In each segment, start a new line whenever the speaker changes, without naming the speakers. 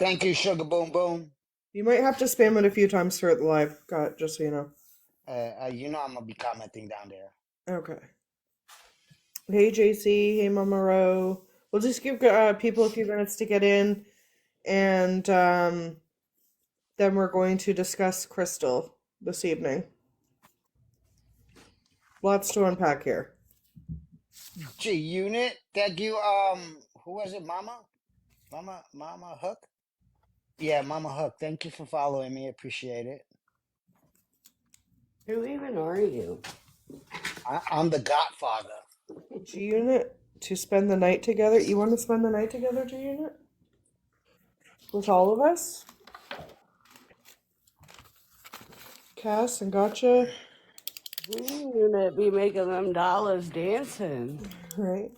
Thank you, Sugar Boom Boom.
You might have to spam it a few times throughout the live, just so you know.
You know I'm gonna be commenting down there.
Okay. Hey, JC. Hey, Mama Ro. We'll just give people a few minutes to get in, and then we're going to discuss Crystal this evening. Lots to unpack here.
G Unit, thank you. Who was it? Mama Hook. Yeah, Mama Hook. Thank you for following me. Appreciate it.
Who even are you?
I'm the Godfather.
G Unit to spend the night together. You want to spend the night together, G Unit? With all of us? Cass and Gotcha.
You might be making them dollars dancing.
Right.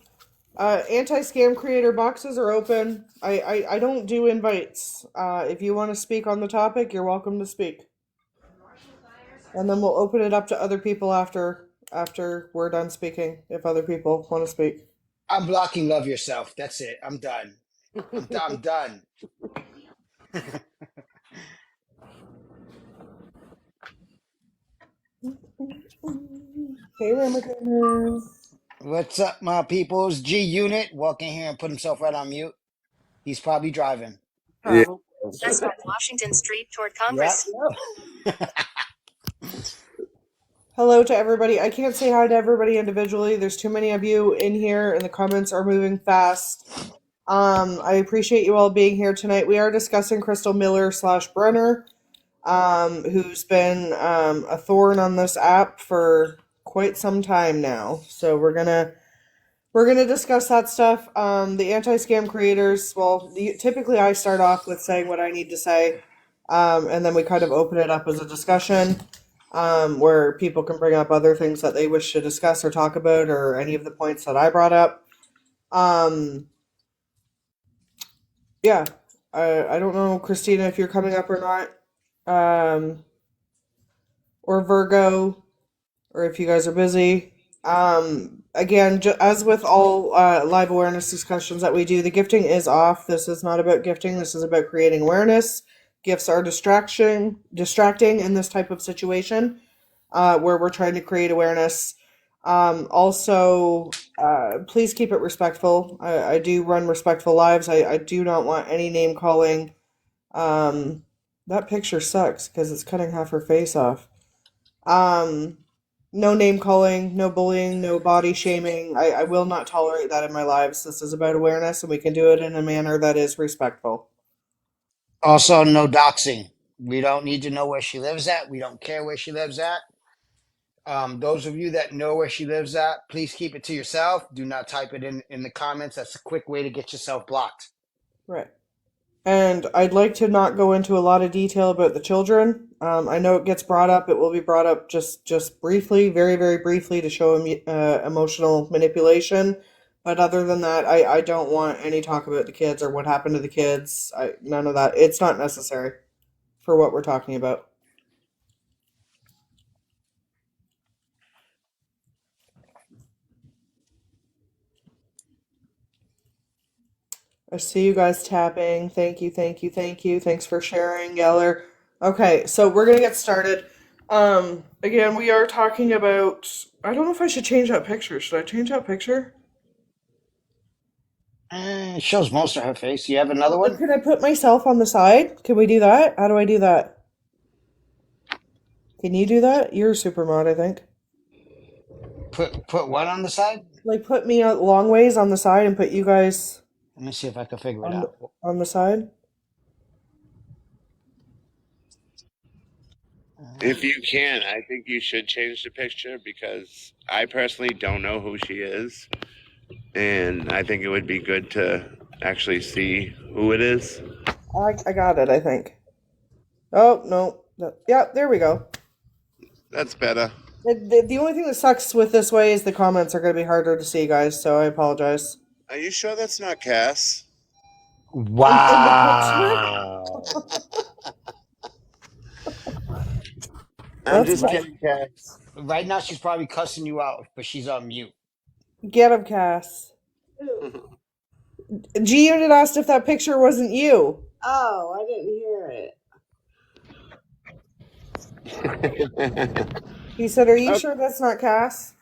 Anti-scam creator boxes are open. I don't do invites. If you want to speak on the topic, you're welcome to speak. And then we'll open it up to other people after we're done speaking, if other people want to speak.
I'm blocking Love Yourself. That's it. I'm done. I'm done.
Hey, Ramadan.
What's up, my peoples? G Unit, walk in here and put himself right on mute. He's probably driving.
Yeah.
Probably.
That's from Washington Street toward Congress.
Yep.
Hello to everybody. I can't say hi to everybody individually. There's too many of you in here, and the comments are moving fast. I appreciate you all being here tonight. We are discussing Crystal Miller / Brunner, who's been a thorn on this app for quite some time now. So we're gonna discuss that stuff. The anti-scam creators. Well, typically I start off with saying what I need to say, and then we kind of open it up as a discussion, where people can bring up other things that they wish to discuss or talk about, or any of the points that I brought up. Yeah, I don't know, Christina, if you're coming up or not, or Virgo, or if you guys are busy. Again, as with all live awareness discussions that we do, the gifting is off. This is not about gifting. This is about creating awareness. Gifts are distracting in this type of situation, where we're trying to create awareness. Also, please keep it respectful. I do run respectful lives. I do not want any name calling. That picture sucks because it's cutting half her face off. No name calling, no bullying, no body shaming. I will not tolerate that in my lives. This is about awareness, and we can do it in a manner that is respectful.
Also, no doxing. We don't need to know where she lives at. We don't care where she lives at. Those of you that know where she lives at, please keep it to yourself. Do not type it in the comments. That's a quick way to get yourself blocked.
Right. And I'd like to not go into a lot of detail about the children. I know it gets brought up. It will be brought up just briefly, very, very briefly, to show emotional manipulation. But other than that, I don't want any talk about the kids or what happened to the kids. None of that. It's not necessary for what we're talking about. I see you guys tapping. Thank you, thank you, thank you. Thanks for sharing, Yeller. Okay, so we're gonna get started. Again, we are talking about. I don't know if I should change that picture. Should I change that picture?
It shows most of her face. You have another one?
Can I put myself on the side? Can we do that? How do I do that? Can you do that? You're a super mod, I think.
Put what on the side?
Like put me a long ways on the side and put you guys
Let me see if I can figure it
on
out.
the side.
If you can, I think you should change the picture because I personally don't know who she is. And I think it would be good to actually see who it is.
I got it, I think. Oh, no. Yeah, there we go.
That's better.
The only thing that sucks with this way is the comments are going to be harder to see, guys, so I apologize.
Are you sure that's not Cass?
In the picture?
Wow.
I'm
That's
just
my,
kidding, Cass.
Right now, she's probably cussing you out, but she's on mute.
get him, Cass. G Unit asked if that picture wasn't you.
Oh, I didn't hear it.
He said, "Are you
Okay.
sure that's not Cass?"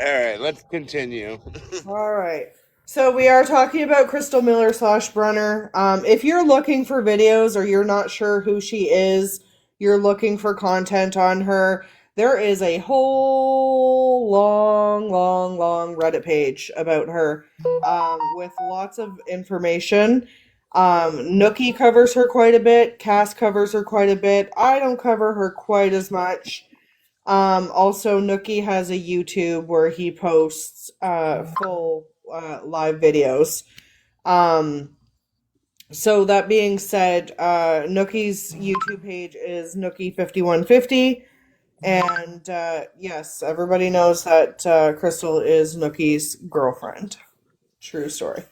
All right, let's continue.
All right. So we are talking about Crystal Miller slash Brunner. If you're looking for videos or you're not sure who she is, you're looking for content on her, there is a whole long Reddit page about her with lots of information. Nookie covers her quite a bit. Cass covers her quite a bit. I don't cover her quite as much. Also, Nookie has a YouTube where he posts full live videos. Um, so that being said, Nookie's YouTube page is Nookie5150. And yes, everybody knows that Crystal is Nookie's girlfriend. True story.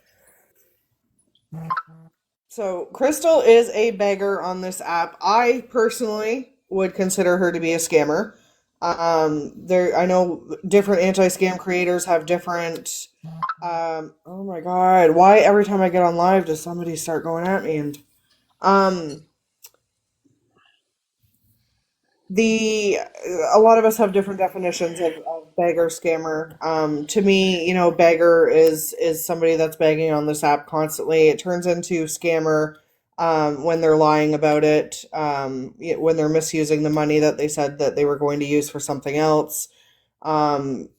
So Crystal is a beggar on this app. I personally would consider her to be a scammer. There, I know different anti-scam creators have different. Oh my god, why every time I get on live does somebody start going at me? And um, the a lot of us have different definitions of beggar scammer. To me, beggar is somebody that's begging on this app constantly. It turns into scammer when they're lying about it, when they're misusing the money that they said that they were going to use for something else.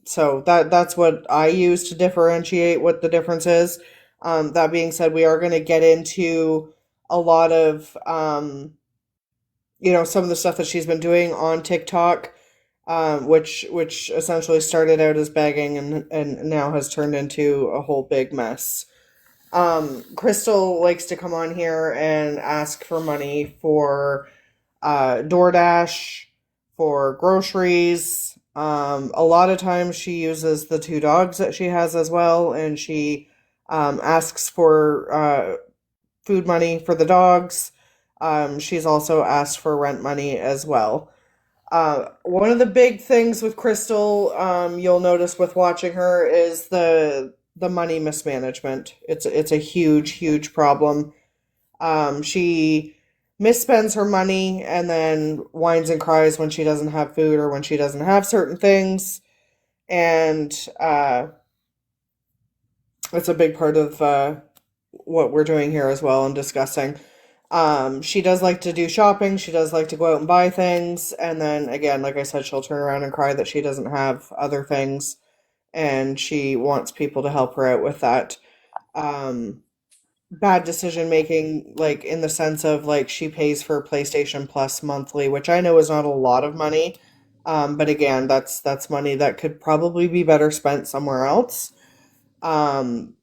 So that's what I use to differentiate what the difference is. That being said, we are going to get into a lot of some of the stuff that she's been doing on TikTok, which essentially started out as begging and now has turned into a whole big mess. Crystal likes to come on here and ask for money for DoorDash, for groceries. A lot of times she uses the two dogs that she has as well, and she asks for food money for the dogs. She's also asked for rent money as well. One of the big things with Crystal, you'll notice with watching her, is the money mismanagement. It's a huge problem. She misspends her money and then whines and cries when she doesn't have food or when she doesn't have certain things, and it's a big part of what we're doing here as well and discussing. She does like to do shopping. She does like to go out and buy things. And then again, like I said, she'll turn around and cry that she doesn't have other things. And she wants people to help her out with that. Um, Bad decision making, like in the sense of like she pays for PlayStation Plus monthly, which I know is not a lot of money. But again, that's money that could probably be better spent somewhere else. Um,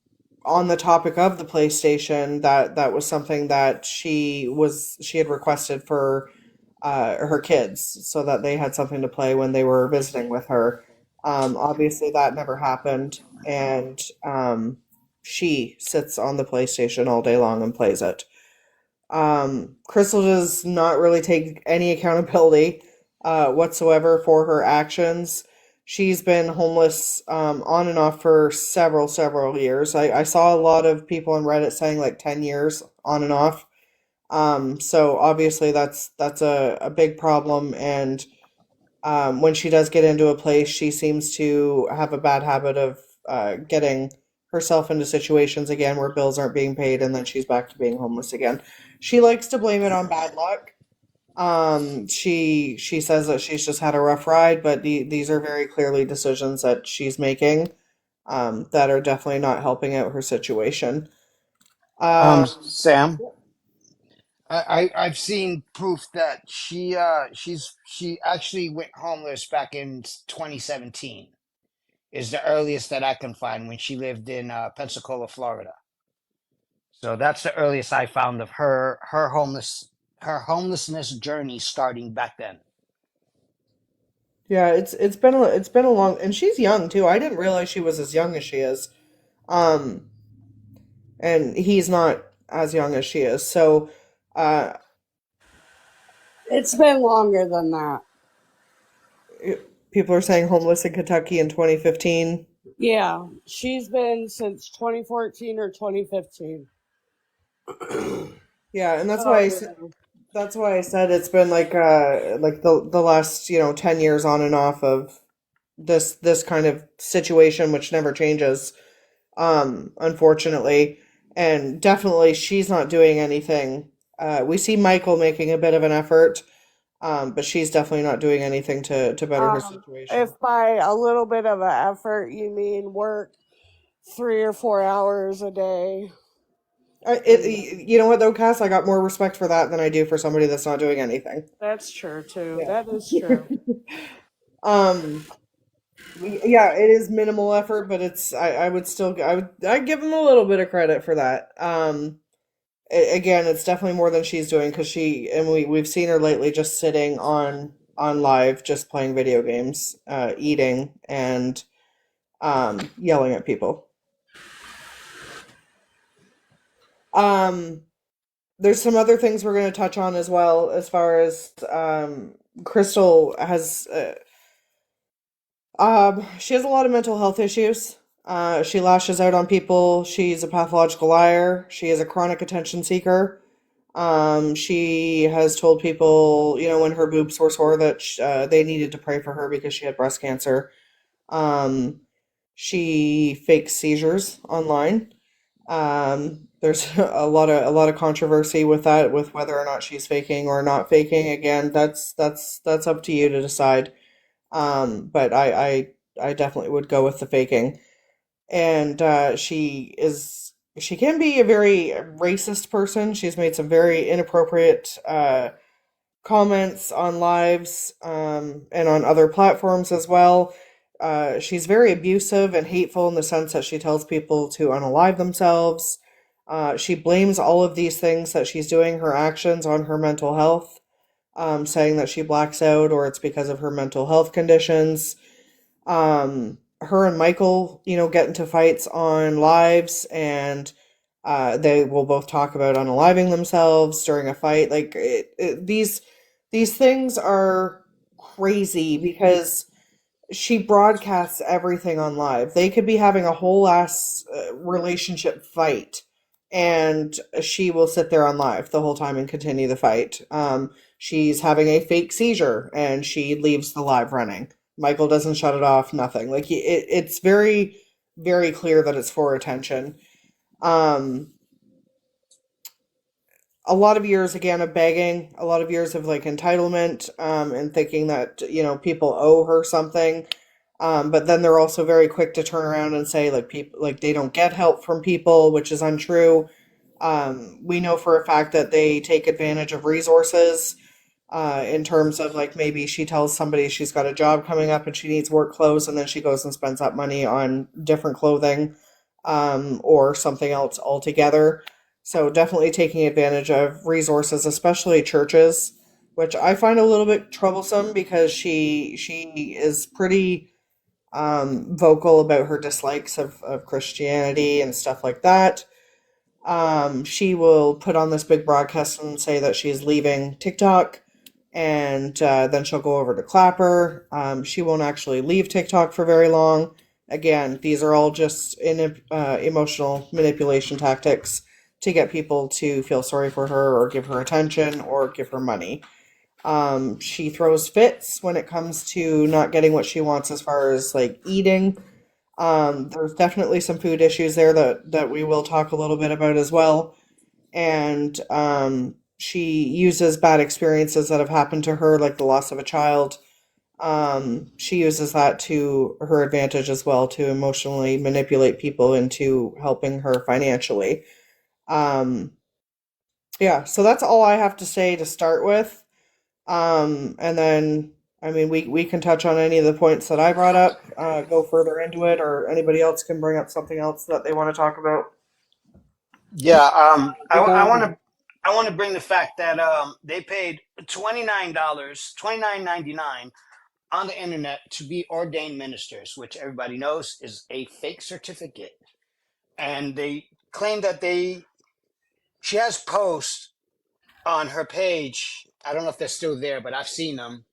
on the topic of the PlayStation, that was something that she had requested for her kids so that they had something to play when they were visiting with her. Obviously, that never happened, and she sits on the PlayStation all day long and plays it. Crystal does not really take any accountability whatsoever for her actions. She's been homeless on and off for several years. I saw a lot of people on Reddit saying like 10 years on and off. So obviously that's a big problem. And when she does get into a place, she seems to have a bad habit of getting herself into situations again where bills aren't being paid, and then she's back to being homeless again. She likes to blame it on bad luck. She says that she's just had a rough ride, but these are very clearly decisions that she's making that are definitely not helping out her situation. Um,
Sam, I've seen proof that she actually went homeless back in 2017. Is the earliest that I can find when she lived in Pensacola, Florida. So that's the earliest I found of her homelessness journey starting back then.
yeah, it's been a long, and she's young too. I didn't realize she was as young as she is. Um, and he's not as young as she is. So, uh,
It's been longer than that.
people are saying homeless in Kentucky in 2015.
Yeah, she's been since 2014 or 2015.
Yeah, and
Oh yeah.
that's why I said it's been like the last 10 years on and off of this kind of situation, which never changes, unfortunately. And definitely she's not doing anything. We see Michael making a bit of an effort, but she's definitely not doing anything to better her situation.
If by a little bit of an effort you mean work 3 or 4 hours a day, and
You know what though, Cass? I got more respect for that than I do for somebody that's not doing anything.
that's true too.
Yeah.
That is true.
Um, yeah, it is minimal effort, but I would still I'd give him a little bit of credit for that. Again, it's definitely more than she's doing because we've seen her lately just sitting on live, just playing video games, eating and yelling at people. Um, there's some other things we're going to touch on as well, as far as Crystal has. She has a lot of mental health issues. She lashes out on people. She's a pathological liar. She is a chronic attention seeker. She has told people, when her boobs were sore, that they needed to pray for her because she had breast cancer. Um, she fakes seizures online. There's a lot of controversy with that, with whether or not she's faking or not faking. Again, that's up to you to decide. But I definitely would go with the faking. And she can be a very racist person. She's made some very inappropriate comments on lives, and on other platforms as well. She's very abusive and hateful in the sense that she tells people to unalive themselves. She blames all of these things that she's doing, her actions, on her mental health, saying that she blacks out or it's because of her mental health conditions. Her and Michael, get into fights on lives, and they will both talk about unaliving themselves during a fight. Like these things are crazy because she broadcasts everything on live. They could be having a whole ass relationship fight, and she will sit there on live the whole time and continue the fight. She's having a fake seizure, and she leaves the live running. Michael doesn't shut it off. Nothing. Like it's very, very clear that it's for attention. Um, a lot of years again of begging, a lot of years of like entitlement, and thinking that people owe her something. But then they're also very quick to turn around and say like people like they don't get help from people, which is untrue. We know for a fact that they take advantage of resources, in terms of like maybe she tells somebody she's got a job coming up and she needs work clothes, and then she goes and spends that money on different clothing, or something else altogether. So definitely taking advantage of resources, especially churches, which I find a little bit troublesome because she is pretty vocal about her dislikes of Christianity and stuff like that. She will put on this big broadcast and say that she's leaving TikTok, and then she'll go over to Clapper. She won't actually leave TikTok for very long. Again, these are all just emotional manipulation tactics to get people to feel sorry for her or give her attention or give her money. She throws fits when it comes to not getting what she wants as far as like eating. There's definitely some food issues there that we will talk a little bit about as well. And she uses bad experiences that have happened to her, like the loss of a child. She uses that to her advantage as well to emotionally manipulate people into helping her financially. Um, yeah, so that's all I have to say to start with. And then, I mean, we can touch on any of the points that I brought up, go further into it, or anybody else can bring up something else that they want to talk about.
Yeah,
Yeah.
I want to bring the fact that they paid $29, 29.99 on the internet to be ordained ministers, which everybody knows is a fake certificate. And they claim that she has posts on her page. I don't know if they're still there, but I've seen them.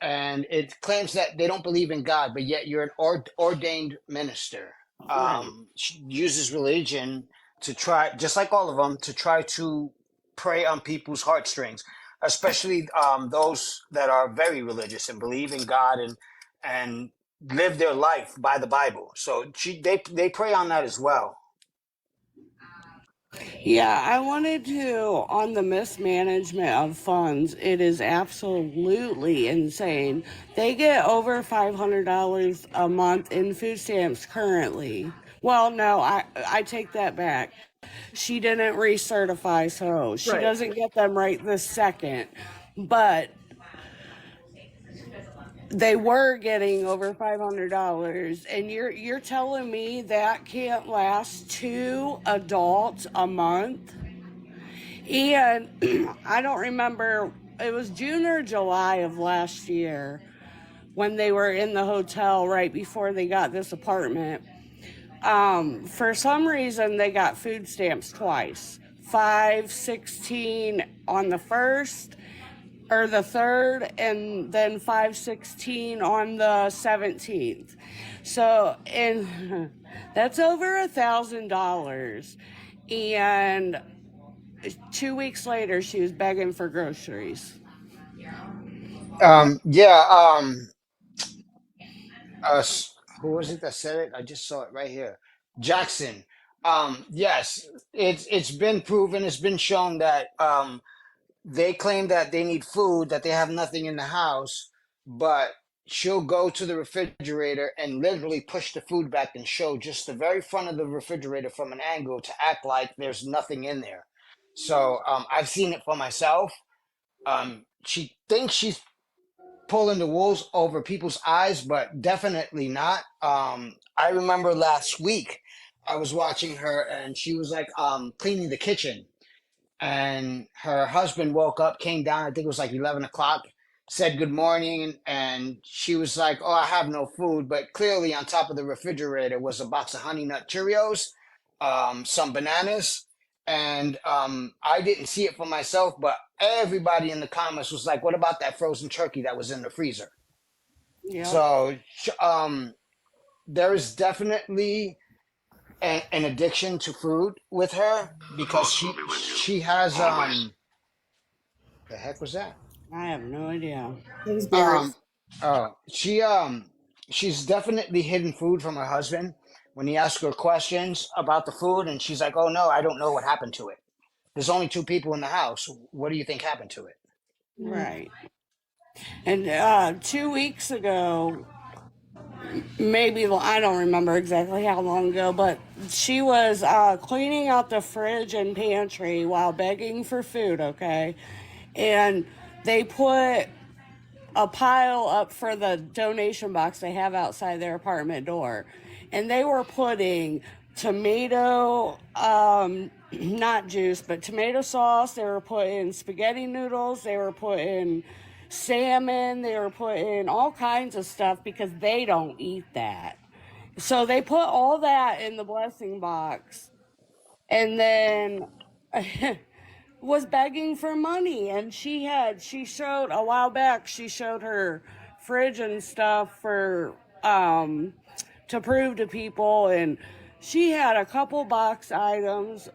And it claims that they don't believe in God, but yet you're an ordained minister.
Right.
She uses religion to try, just like all of them, to try to prey on people's heartstrings, especially those that are very religious and believe in God and live their life by the Bible. So they prey on that as well.
Yeah, I wanted to, on the mismanagement of funds, it is absolutely insane. They get over $500 a month in food stamps currently. Well, no, I take that back. She didn't recertify, so she
Right.
doesn't get them right this second. But they were getting over $500, and you're telling me that can't last two adults a month? And I don't remember, it was June or July of last year when they were in the hotel right before they got this apartment. For some reason, they got food stamps twice, 516 on the first or the third, and then 516 on the 17th. So, and that's over $1,000. And 2 weeks later, she was begging for groceries.
Yeah. Uh, who was it that said it? I just saw it right here. Jackson. Yes, it's been proven, it's been shown that they claim that they need food, that they have nothing in the house, but she'll go to the refrigerator and literally push the food back and show just the very front of the refrigerator from an angle to act like there's nothing in there. So I've seen it for myself. She thinks she's pulling the wolves over people's eyes, but definitely not. I remember last week I was watching her and she was like cleaning the kitchen, and her husband woke up, came down, I think it was like 11 o'clock, said good morning, and she was like, oh, I have no food. But clearly on top of the refrigerator was a box of Honey Nut Cheerios, some bananas, and I didn't see it for myself, but everybody in the comments was like, what about that frozen turkey that was in the freezer?
Yep.
So there is definitely an addiction to food with her because she has the heck was that?
I have no idea.
Those
Um,
berries.
oh, she's definitely hidden food from her husband when he asks her questions about the food, and she's like, "Oh no, I don't know what happened to it. There's only two people in the house. What do you think happened to it?"
Right. And 2 weeks ago, maybe, well, I don't remember exactly how long ago, but she was cleaning out the fridge and pantry while begging for food, okay? And they put a pile up for the donation box they have outside their apartment door. And they were putting tomato, not juice, but tomato sauce. They were putting spaghetti noodles. They were putting salmon. They were putting all kinds of stuff because they don't eat that. So they put all that in the blessing box. And then was begging for money, and she showed a while back, she showed her fridge and stuff for to prove to people, and she had a couple box items,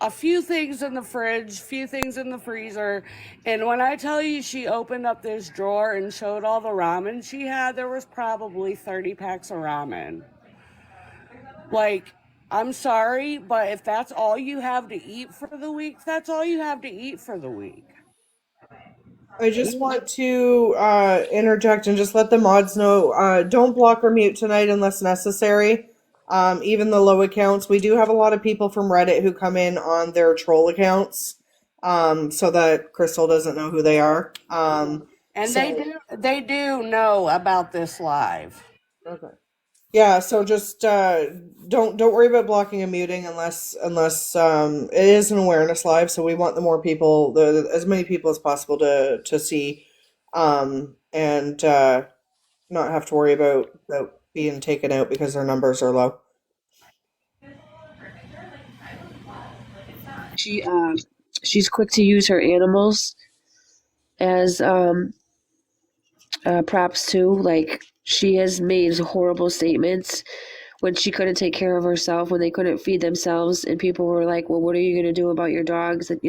a few things in the fridge, few things in the freezer. And when I tell you she opened up this drawer and showed all the ramen she had, there was probably 30 packs of ramen. Like, I'm sorry, but if that's all you have to eat for the week, that's all you have to eat for the week.
I just want to interject and just let the mods know, don't block or mute tonight unless necessary. Even the low accounts. We do have a lot of people from Reddit who come in on their troll accounts, so that Crystal doesn't know who they are.
And they
So
do they do know about this live.
okay. Yeah, so just don't worry about blocking and muting unless it is an awareness live. So we want the more people, as many people as possible to see, and not have to worry about being taken out because their numbers are low.
She she's quick to use her animals as props too. Like she has made horrible statements when she couldn't take care of herself, when they couldn't feed themselves, and people were like, well, what are you going to do about your dogs that,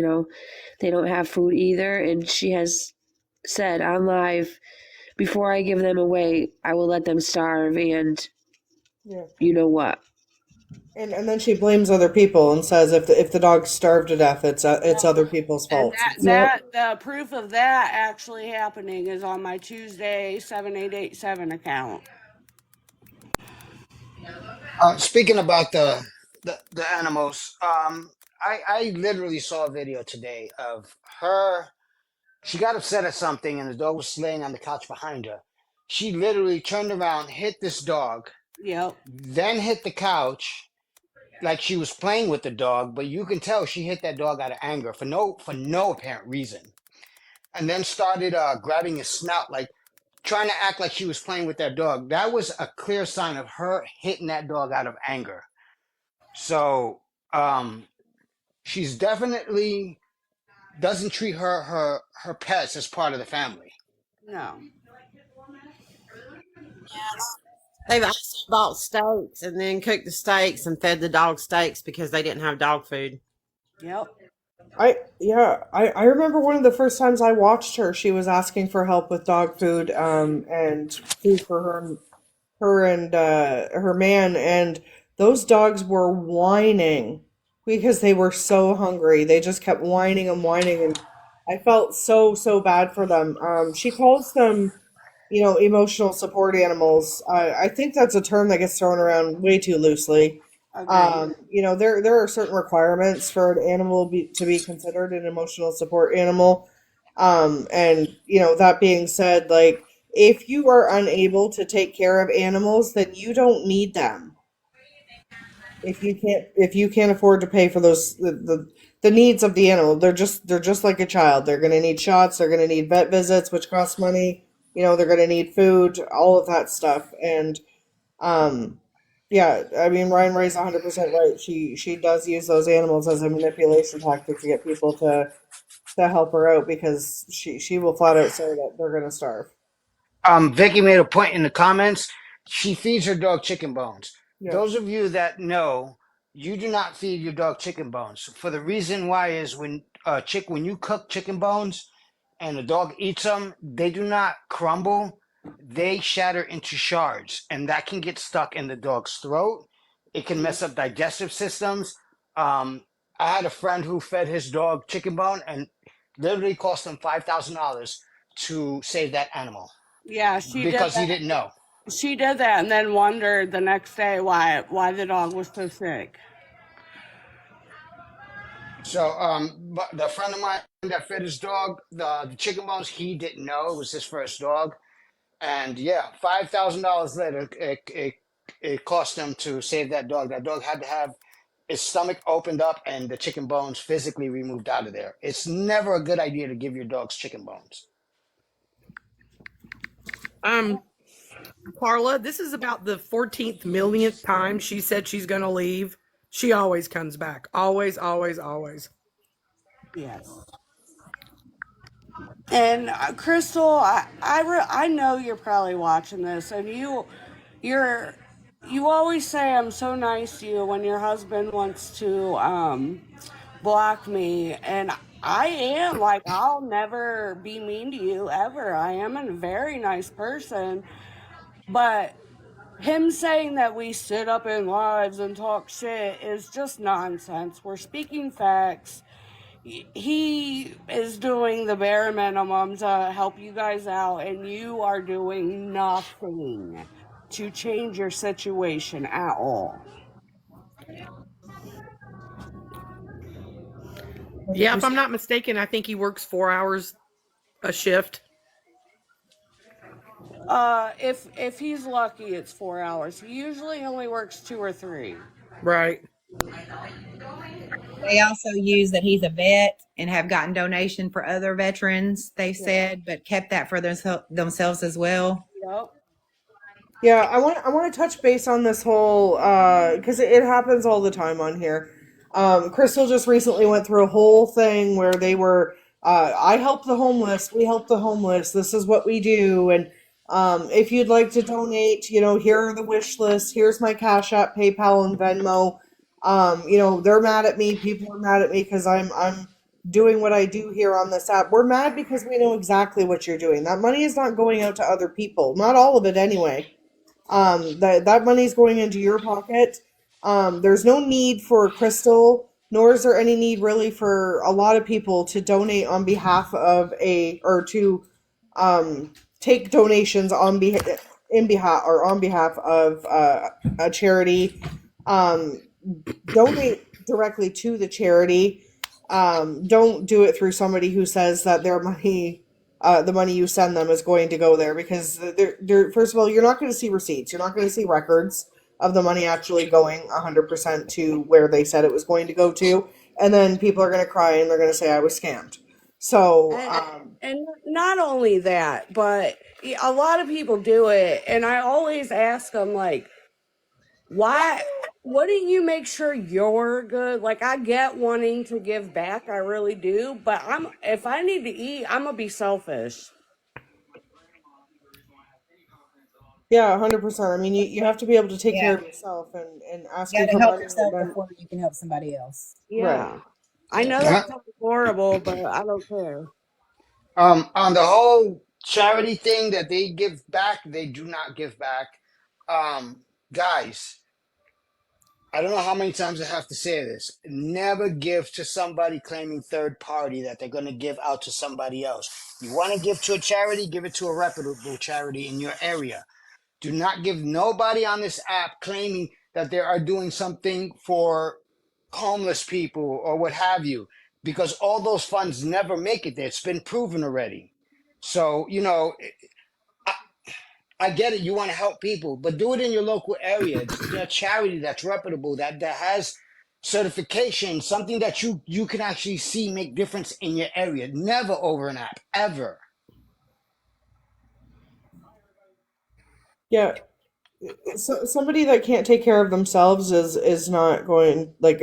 they don't have food either? And she has said on live, before I give them away, I will let them starve, and
Yeah.
you know what?
And then she blames other people and says if the dog starved to death, it's
Yep.
other people's
And
fault.
Yep.
the proof of that actually happening is on my Tuesday 7887 account.
Speaking about the animals, I literally saw a video today of her. She got upset at something, and the dog was laying on the couch behind her. She literally turned around, hit this dog,
Yep.
then hit the couch like she was playing with the dog. But you can tell she hit that dog out of anger for no apparent reason, and then started grabbing his snout, like trying to act like she was playing with that dog. That was a clear sign of her hitting that dog out of anger. So um, she's definitely doesn't treat her pets as part of the family.
No.
They've also bought steaks and then cooked the steaks and fed the dog steaks because they didn't have dog food.
Yep.
I remember one of the first times I watched her, she was asking for help with dog food, and food for her and her man, and those dogs were whining because they were so hungry. They just kept whining and whining, and I felt so bad for them. She calls them, emotional support animals. I think that's a term that gets thrown around way too loosely.
Agreed.
There are certain requirements for an animal to be considered an emotional support animal. And that being said, like, if you are unable to take care of animals, then you don't need them. If you can't afford to pay for the needs of the animal, they're just like a child. They're going to need shots, they're going to need vet visits, which cost money. They're going to need food, all of that stuff. And um yeah, I mean, Ryan Ray's 100% right. She does use those animals as a manipulation tactic to get people to help her out, because she will flat out say that they're going to starve.
Vicky made a point in the comments. She feeds her dog chicken bones.
Yeah.
Those of you that know, you do not feed your dog chicken bones. For the reason why is when you cook chicken bones and the dog eats them, they do not crumble. They shatter into shards, and that can get stuck in the dog's throat. It can mess up digestive systems. Um, I had a friend who fed his dog chicken bone, and literally cost him $5,000 to save that animal
Yeah, she did
because he
that.
didn't know.
She did that and then wondered the next day why the dog was so sick.
So, but the friend of mine that fed his dog the chicken bones, he didn't know it was his first dog, and yeah, $5,000 later, it cost him to save that dog. That dog had to have its stomach opened up and the chicken bones physically removed out of there. It's never a good idea to give your dogs chicken bones.
Um, Carla, this is about the 14th millionth time she said she's going to leave. She always comes back. Always, always, always.
Yes. And Crystal, I know you're probably watching this, and you're you always say I'm so nice to you when your husband wants to block me, and I am like I'll never be mean to you ever. I am a very nice person, but him saying that we sit up in lives and talk shit is just nonsense. We're speaking facts. He is doing the bare minimum to help you guys out, and you are doing nothing to change your situation at all.
What did
Yeah,
you
if I'm
say?
not mistaken, I think he works 4 hours a shift.
If he's lucky, it's 4 hours. He usually only works 2 or 3.
Right.
They also use that he's a vet and have gotten donation for other veterans, they
Yeah.
said, but kept that for themselves as well.
Yep.
Yeah, I want to touch base on this whole, because it happens all the time on here. Crystal just recently went through a whole thing where they were, I help the homeless, we help the homeless, this is what we do, and If you'd like to donate, here are the wish lists. Here's my Cash App, PayPal, and Venmo. They're mad at me. People are mad at me because I'm doing what I do here on this app. We're mad because we know exactly what you're doing. That money is not going out to other people. Not all of it anyway. That money's going into your pocket. There's no need for Crystal, nor is there any need really for a lot of people to donate on behalf of to take donations on behalf of a charity. Um, Donate directly to the charity. Don't do it through somebody who says that their money, the money you send them, is going to go there, because first of all, you're not going to see receipts. You're not going to see records of the money actually going 100% to where they said it was going to go to, and then people are going to cry and they're going to say I was scammed. So,
And not only that, but a lot of people do it, and I always ask them, like, why? What do you make sure you're good? Like, I get wanting to give back, I really do, but if I need to eat, I'm gonna be selfish.
yeah, 100%. I mean, you have to be able to take care
Yeah.
of yourself, and
You
asking
got to
for
help
money
yourself
then,
before you can help somebody else.
right.
Yeah. I
Yeah.
know
Yeah.
that sounds horrible, but I don't care.
On the whole charity thing that they give back, they do not give back. Guys, I don't know how many times I have to say this. Never give to somebody claiming third party that they're going to give out to somebody else. You want to give to a charity, give it to a reputable charity in your area. Do not give nobody on this app claiming that they are doing something for homeless people or what have you, because all those funds never make it there. It's been proven already. So, I get it. You want to help people, but do it in your local area. It's a charity that's reputable, that has certification, something that you can actually see make difference in your area. Never over an app, ever.
Yeah, somebody that can't take care of themselves is not going, like,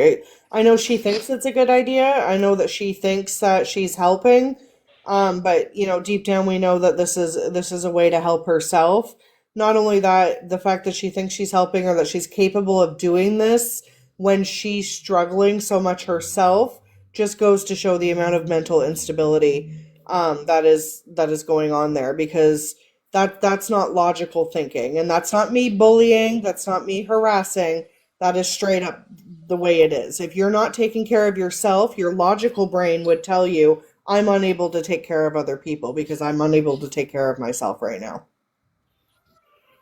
I know she thinks it's a good idea. I know that she thinks that she's helping, but deep down we know that this is a way to help herself. Not only that, the fact that she thinks she's helping, or that she's capable of doing this when she's struggling so much herself, just goes to show the amount of mental instability that is going on there, because that's not logical thinking, and that's not me bullying, that's not me harassing. That is straight up the way it is. If you're not taking care of yourself, your logical brain would tell you, I'm unable to take care of other people because I'm unable to take care of myself right now.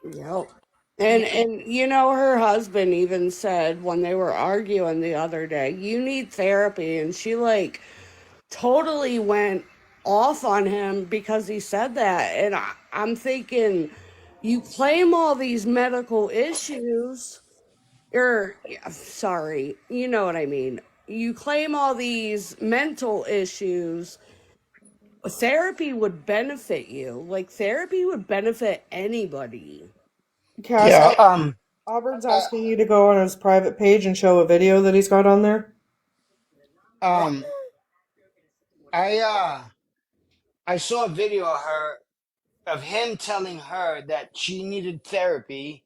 Yep.
Yeah.
And her husband even said when they were arguing the other day, you need therapy, and she, like, totally went off on him because he said that. And I'm thinking, you claim all these medical issues, or, yeah, sorry, you know what I mean. You claim all these mental issues. Therapy would benefit you. Like, therapy would benefit anybody.
Cass,
Yeah.
Auburn's asking you to go on his private page and show a video that he's got on there.
Um. I saw a video of him telling her that she needed therapy,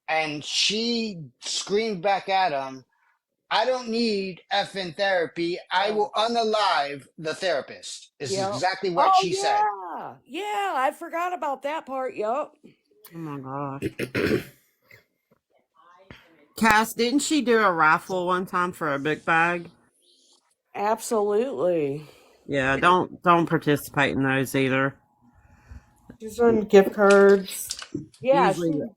and she screamed back at him, I don't need effing therapy. I
Oh,
will unalive the therapist. This is
yep.
exactly what
Oh,
she said.
yeah. Yeah, I forgot about that part. Yep.
Oh my gosh. Cass, didn't she do a raffle one time for a book bag?
Absolutely.
Yeah, don't participate in those either.
She's done gift cards.
Yeah,
Usually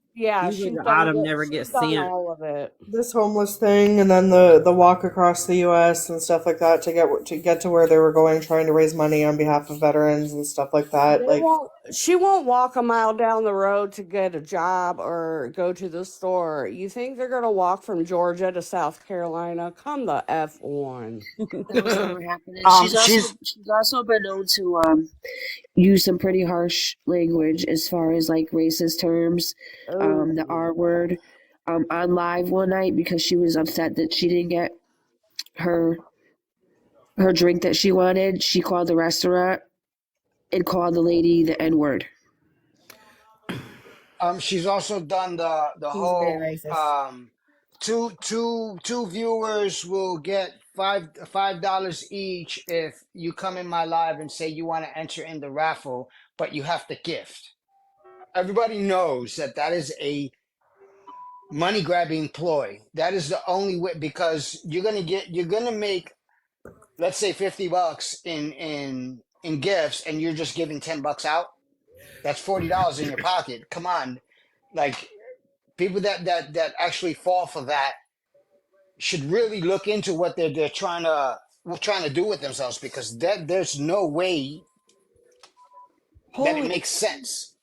usually
she's
the
done
item
good.
never
She's
gets
done
sent.
all of it.
This homeless thing, and then the walk across the U.S. and stuff like that, to get to where they were going, trying to raise money on behalf of veterans and stuff like that. Like,
She won't walk a mile down the road to get a job or go to the store. You think they're gonna walk from Georgia to South Carolina? Come the F on.
That was never happening.
She's
She's also been known to use some pretty harsh language as far as like racist terms,
Oh,
the R word, on live one night because she was upset that she didn't get her her drink that she wanted. She called the restaurant and called the lady the N word.
She's also done the
He's very
whole
racist.
two viewers will get $5 each if you come in my live and say you want to enter in the raffle, but you have to gift. Everybody knows that that is a money grabbing ploy. That is the only way, because you're gonna make, let's say, $50 in gifts, and you're just giving $10 out. That's $40 in your pocket. Come on, like, people that actually fall for that should really look into what they're trying to do with themselves, because there's no way that it
Holy,
makes sense.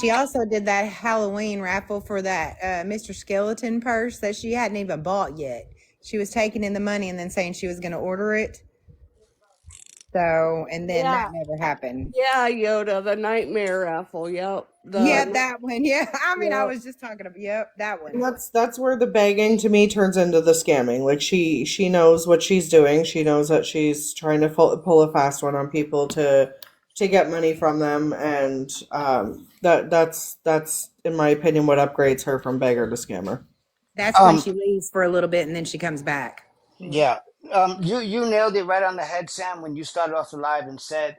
She also did that Halloween raffle for that Mr. Skeleton purse that she hadn't even bought yet. She was taking in the money and then saying she was going to order it. So, and then that
yeah,
never happened.
yeah, Yoda, the nightmare raffle. Yep,
Yeah, that one. Yeah. I mean, I
yep.
was just talking about, yep, that
And
one.
that's where the begging to me turns into the scamming. Like she knows what she's doing. She knows that she's trying to pull a fast one on people to get money from them, and that's in my opinion what upgrades her from beggar to scammer.
That's when
Um,
she leaves for a little bit and then she comes back.
yeah. You nailed it right on the head, Sam, when you started off the live and said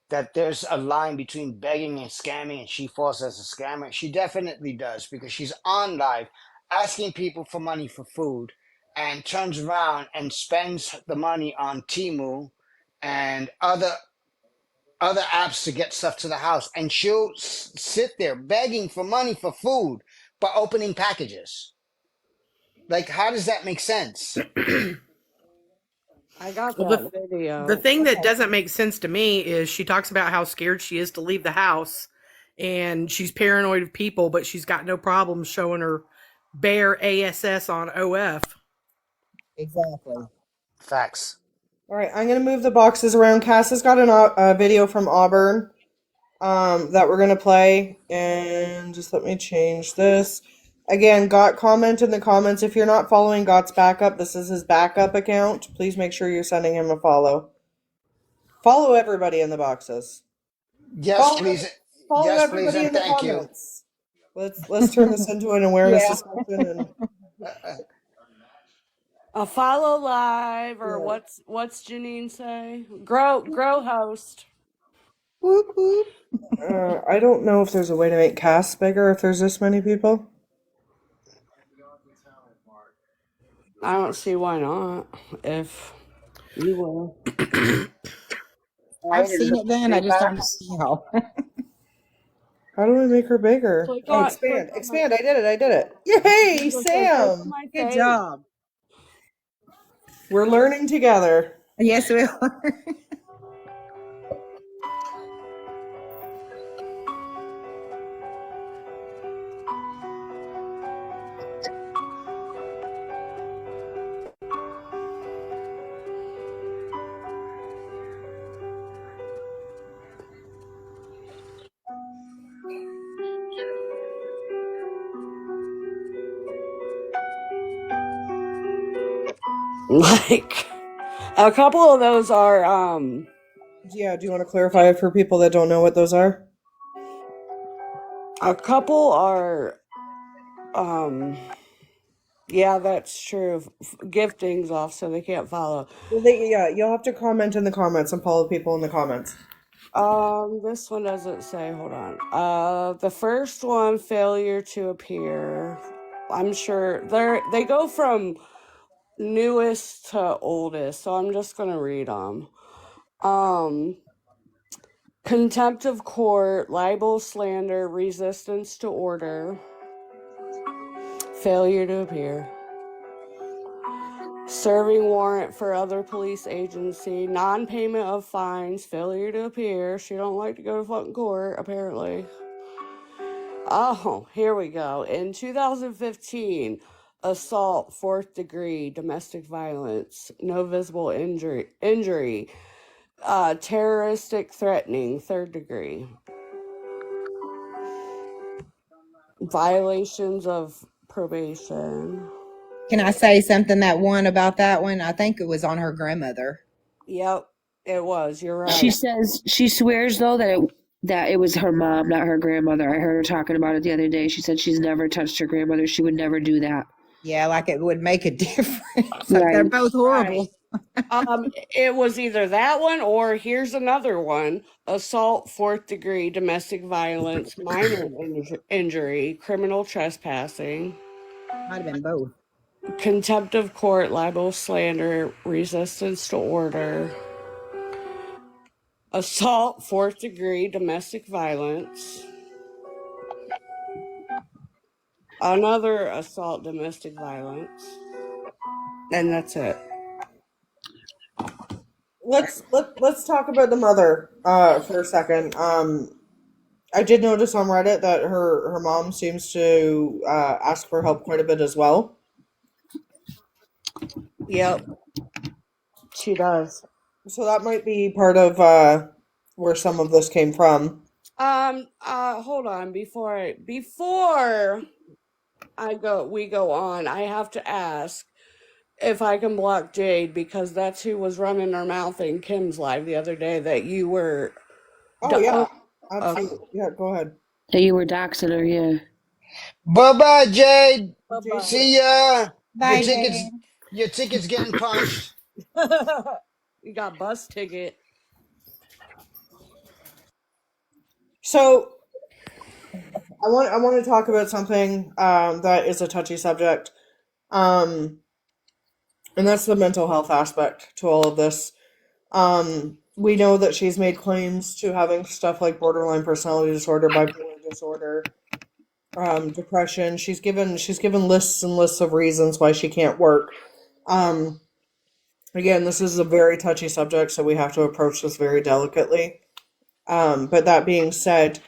that there's a line between begging and scamming, and she falls as a scammer. She definitely does, because she's on live asking people for money for food, and turns around and spends the money on Timu and other apps to get stuff to the house, and she'll sit there begging for money for food but opening packages. Like, how does that make sense?
I got
Well,
that
the
video.
thing that doesn't make sense to me is she talks about how scared she is to leave the house and she's paranoid of people, but she's got no problem showing her bare ASS on OF.
Exactly.
Facts.
All right, I'm gonna move the boxes around. Cass has got a video from Auburn that we're gonna play, and just let me change this. Again, Got, comment in the comments if you're not following Got's backup. This is his backup account. Please make sure you're sending him a follow. Follow everybody in the boxes.
Yes,
Follow
please.
follow
Yes, please,
everybody
and
in the
thank you.
comments. Let's turn this into an awareness
Yeah.
discussion, and
A follow live, or
yeah.
what's Janine say? Grow host.
Whoop, whoop.
I don't know if there's a way to make Cass bigger if there's this many people.
I don't see why not. If you will.
I've seen it done. I just don't see how.
How do I make her bigger?
Click
Oh,
click
expand.
on my.
Expand. I did it. Yay,
Just say click on
Sam.
my
Good
face.
job.
We're learning together.
Yes, we are.
Like, a couple of those are
Yeah, do you want to clarify it for people that don't know what those are?
a couple are yeah, that's true. Giftings off so they can't follow.
Well, yeah, you'll have to comment in the comments and follow people in the comments.
This one doesn't say. Hold on. The first one, failure to appear. I'm sure they go from newest to oldest, so I'm just gonna read them. Contempt of court, libel, slander, resistance to order, failure to appear, serving warrant for other police agency, non-payment of fines, failure to appear. She don't like to go to fucking court, apparently. Oh, here we go. In 2015, assault, 4th degree, domestic violence, no visible injury, terroristic threatening, 3rd degree. Violations of probation.
Can I say something that one about that one? I think it was on her grandmother.
Yep, it was. You're right.
She says she swears though that that it was her mom, not her grandmother. I heard her talking about it the other day. She said she's never touched her grandmother. She would never do that.
Yeah, like it would make a difference. Like they're
Right.
both horrible.
It was either that one or here's another one: assault, 4th degree, domestic violence, minor injury, criminal trespassing,
Might have been both.
contempt of court, libel, slander, resistance to order, assault, 4th degree, domestic violence, another assault, domestic violence, and that's it.
Let's talk about the mother for a second. I did notice on Reddit that her mom seems to ask for help quite a bit as well.
Yep, she does.
So that might be part of where some of this came from.
Hold on. Before we go on, I have to ask if I can block Jade, because that's who was running her mouth in Kim's live the other day that you were.
Oh yeah, absolutely. Yeah, go ahead.
That you were doxing her, yeah.
Bye-bye, Jade.
Jade,
See ya.
Bye, Jade.
Your ticket's getting punched.
You got bus ticket.
So I want to talk about something that is a touchy subject, and that's the mental health aspect to all of this. We know that she's made claims to having stuff like borderline personality disorder, bipolar disorder, depression. She's given lists and lists of reasons why she can't work. Again, this is a very touchy subject, so we have to approach this very delicately. But that being said,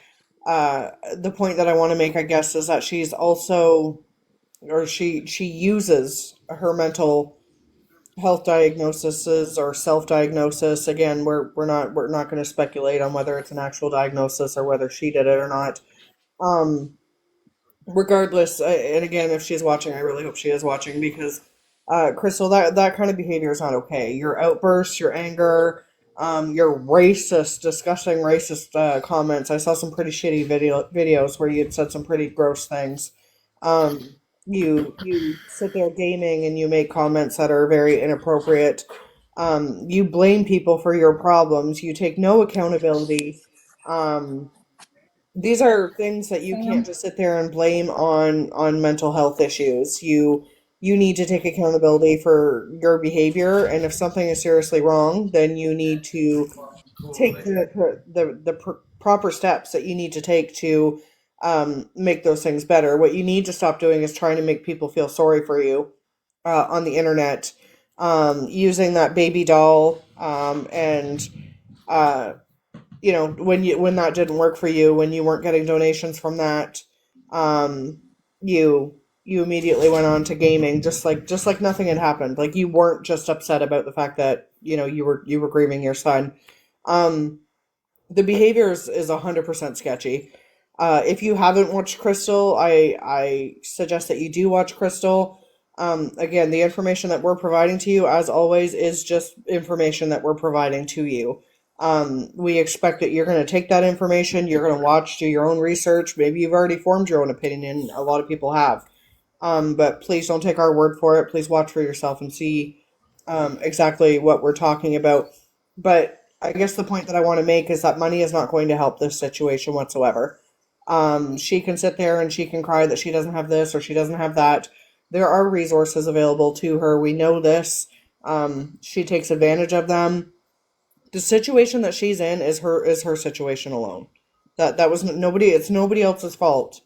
the point that I want to make, I guess, is that she's also, or she uses her mental health diagnoses or self-diagnosis. Again, we're not going to speculate on whether it's an actual diagnosis or whether she did it or not. Regardless, and again, if she's watching, I really hope she is watching, because Crystal, that kind of behavior is not okay. Your outbursts, your anger, your racist, disgusting racist comments. I saw some pretty shitty videos where you had said some pretty gross things. You sit there gaming and you make comments that are very inappropriate. You blame people for your problems. You take no accountability. These are things that you can't just sit there and blame on mental health issues. You need to take accountability for your behavior, and if something is seriously wrong, then you need to take the proper steps that you need to take to make those things better. What you need to stop doing is trying to make people feel sorry for you on the internet, using that baby doll, and when that didn't work for you, when you weren't getting donations from that, um, you immediately went on to gaming, just like nothing had happened. Like you weren't just upset about the fact that you were grieving your son. Um, the behavior is 100% sketchy. If you haven't watched Crystal, I suggest that you do watch Crystal. Again, the information that we're providing to you, as always, is just information that we're providing to you. We expect that you're going to take that information, you're going to watch, do your own research. Maybe you've already formed your own opinion, and a lot of people have. But please don't take our word for it. Please watch for yourself and see exactly what we're talking about. But I guess the point that I want to make is that money is not going to help this situation whatsoever. She can sit there and she can cry that she doesn't have this or she doesn't have that. There are resources available to her. We know this. She takes advantage of them. The situation that she's in is her situation alone. That was nobody. It's nobody else's fault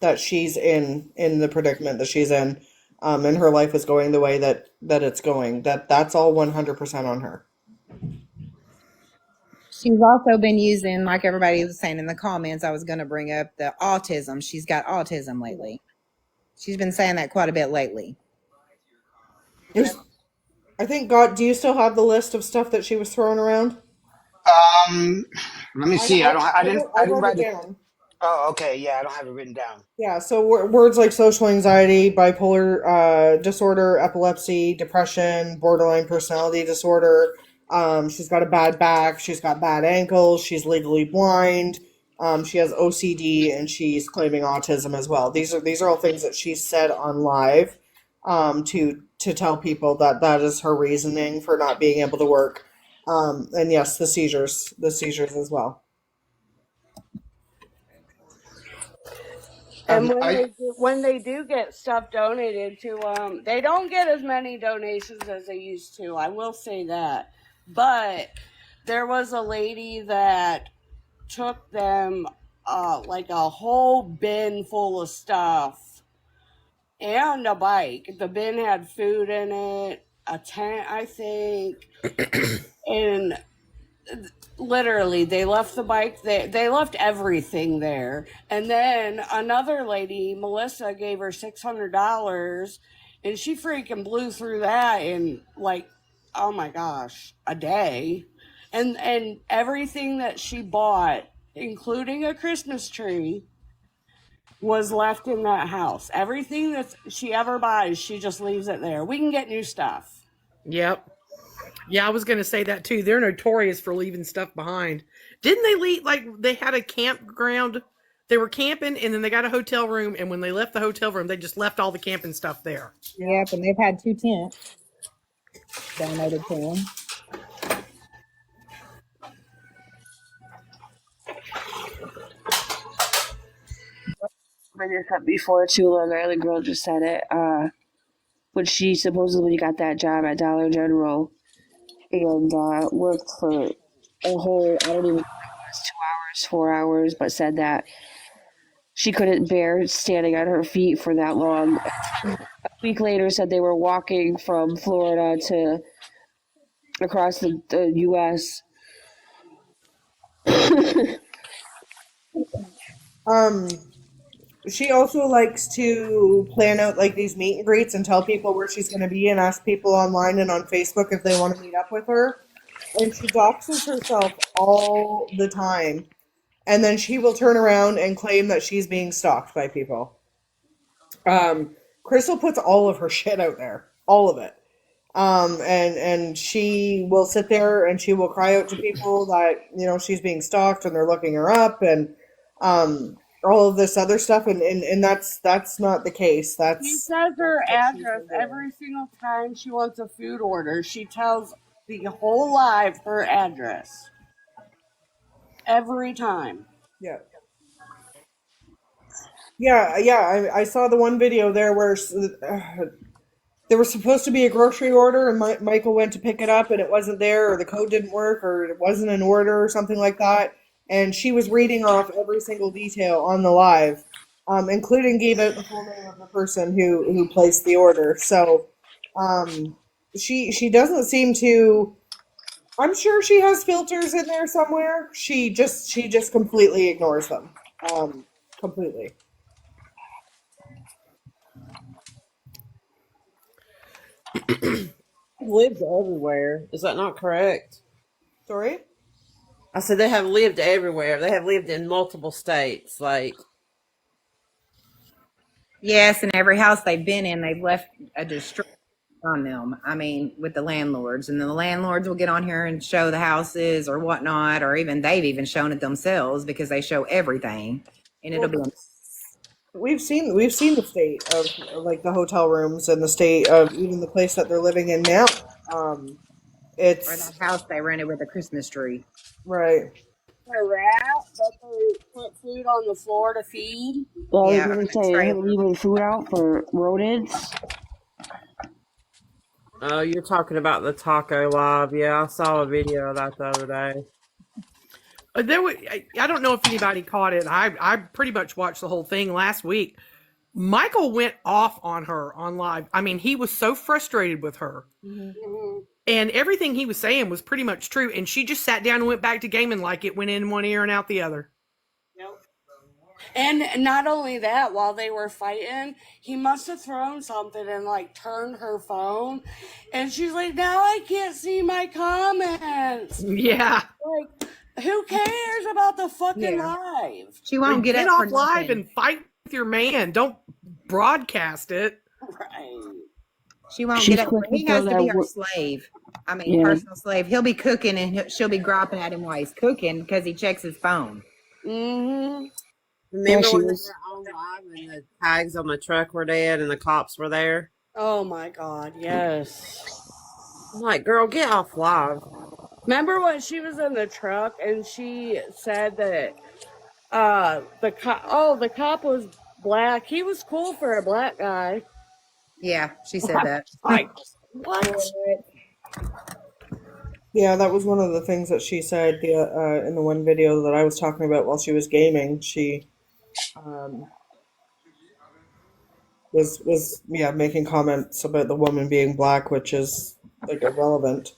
that she's in the predicament that she's in, and her life is going the way that it's going. That's all 100% on her.
She's also been using, like everybody was saying in the comments, I was going to bring up the autism. She's got autism lately. She's been saying that quite a bit lately.
I think, God, do you still have the list of stuff that she was throwing around?
Let me see. I didn't
wrote it
write it.
down.
Oh, okay. Yeah, I don't have it written down.
Yeah, so words like social anxiety, bipolar disorder, epilepsy, depression, borderline personality disorder, She's got a bad back. She's got bad ankles. She's legally blind. She has OCD, and she's claiming autism as well. These are all things that she said on live, to tell people that that is her reasoning for not being able to work. And yes, the seizures as well.
And when they do get stuff donated to them, they don't get as many donations as they used to. I will say that. But there was a lady that took them like a whole bin full of stuff and a bike. The bin had food in it, a tent, I think, and literally they left the bike there. They left everything there. And then another lady, Melissa, gave her $600, and she freaking blew through that in like, oh my gosh, a day. And everything that she bought, including a Christmas tree, was left in that house. Everything that she ever buys, she just leaves it there. We can get new stuff.
Yep. Yeah, I was going to say that too. They're notorious for leaving stuff behind. Didn't they leave, like, they had a campground? They were camping, and then they got a hotel room, and when they left the hotel room, they just left all the camping stuff there.
Yep, and they've had 2 tents donated to them.
I just said before too, Long Island girl just said it. When she supposedly got that job at Dollar General and worked for a whole, I don't even know what it was, 2 hours, 4 hours, but said that she couldn't bear standing on her feet for that long. A week later said they were walking from Florida to across the U.S.
She also likes to plan out like these meet and greets and tell people where she's going to be and ask people online and on Facebook if they want to meet up with her. And she doxes herself all the time. And then she will turn around and claim that she's being stalked by people. Crystal puts all of her shit out there, all of it. And she will sit there and she will cry out to people that, you know, she's being stalked and they're looking her up, and all of this other stuff, and that's not the case.
She says her address every single time she wants a food order. She tells the whole live her address every time.
Yeah. Yeah, I saw the one video there where there was supposed to be a grocery order, and Michael went to pick it up, and it wasn't there, or the code didn't work, or it wasn't an order, or something like that. And she was reading off every single detail on the live, including gave out the full name of the person who placed the order. So she doesn't seem to. I'm sure she has filters in there somewhere. She just completely ignores them, completely.
Lived everywhere. Is that not correct?
Sorry?
I said they have lived everywhere. They have lived in multiple states. Like,
Yes, and every house they've been in, they've left a destroy on them. I mean, with the landlords, and then the landlords will get on here and show the houses or whatnot, or even they've even shown it themselves because they show everything, and it'll be.
We've seen the state of like the hotel rooms and the state of even the place that they're living in now. It's
Or that house they rented with a Christmas tree.
right.
A rat that they put food on the floor to feed.
Well,
Yeah,
I was going to say, they're leaving food out for rodents.
oh, you're talking about the taco live. Yeah, I saw a video of that the other day.
I don't know if anybody caught it. I pretty much watched the whole thing last week. Michael went off on her on live. I mean, he was so frustrated with her. Mm-hmm. And everything he was saying was pretty much true. And she just sat down and went back to gaming like it went in one ear and out the other.
Yep. And not only that, while they were fighting, he must have thrown something and like turned her phone. And she's like, now I can't see my comments.
Yeah.
Like, who cares about the fucking live?
She won't
get
up
off
for
live
nothing.
and fight with your man. Don't broadcast it.
Right.
She won't
She's
get up.
quick to
He has
throw
to be
that
her slave. I mean,
Yeah.
personal slave. He'll be cooking and she'll be griping at him while he's cooking because he checks his phone.
Mm-hmm.
Yeah,
Remember
she
when they
was.
were on live and the tags on the truck were dead and the cops were there?
Oh my God, yes.
I'm like, girl, get off live.
Remember when she was in the truck and she said that the cop was black. He was cool for a black guy.
Yeah, she said that.
Like what?
Yeah, that was one of the things that she said in the one video that I was talking about while she was gaming. She um, was making comments about the woman being black, which is like irrelevant.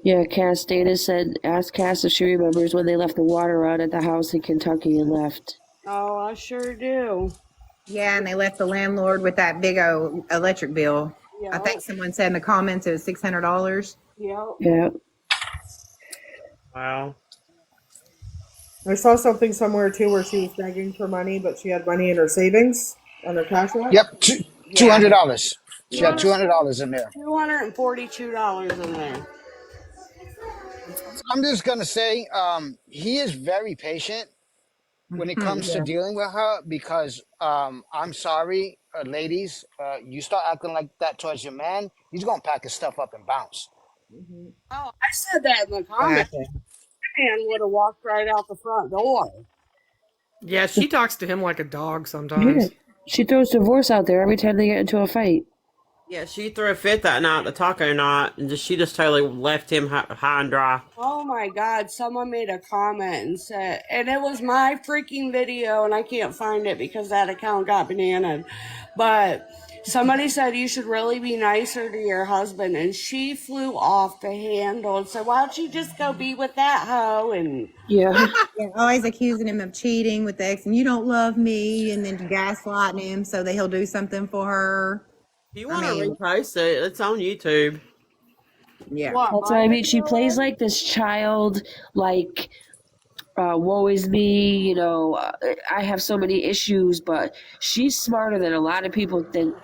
Yeah, Cass Dana said, ask Cass if she remembers when they left the water on at the house in Kentucky and left.
Oh, I sure do.
Yeah, and they left the landlord with that big old electric bill. I
Yep.
think someone said in the comments it was $600.
Yep.
Yeah.
Wow.
I saw something somewhere too where she was begging for money, but she had money in her savings on her cash app.
Yep, two
Yeah.
hundred dollars. She had
$200
$200 in there.
$242 in there.
I'm just gonna say, he is very patient when it comes to
Yeah.
dealing with her because, I'm sorry, ladies, you start acting like that towards your man, he's gonna pack his stuff up and bounce.
Oh, I said that in the comments.
Exactly.
Man would have walked right out the front door.
Yeah, she talks to him like a dog
Yeah.
sometimes.
She throws divorce out there every time they get into a fight.
Yeah, she threw a fit that night, the taco night, and she just totally left him high and dry.
Oh my God, someone made a comment and said, and it was my freaking video, and I can't find it because that account got bananaed. But somebody said you should really be nicer to your husband, and she flew off the handle and said, why don't you just go be with that hoe? And
Yeah.
Yeah, always accusing him of cheating with the ex, and you don't love me, and then gaslighting him so that he'll do something for her.
If you
I
want to
mean,
repost it, it's on YouTube.
yeah.
what,
That's what
my
I mean. She
video
plays
is?
like this child, like, woe is me, I have so many issues, but she's smarter than a lot of people think.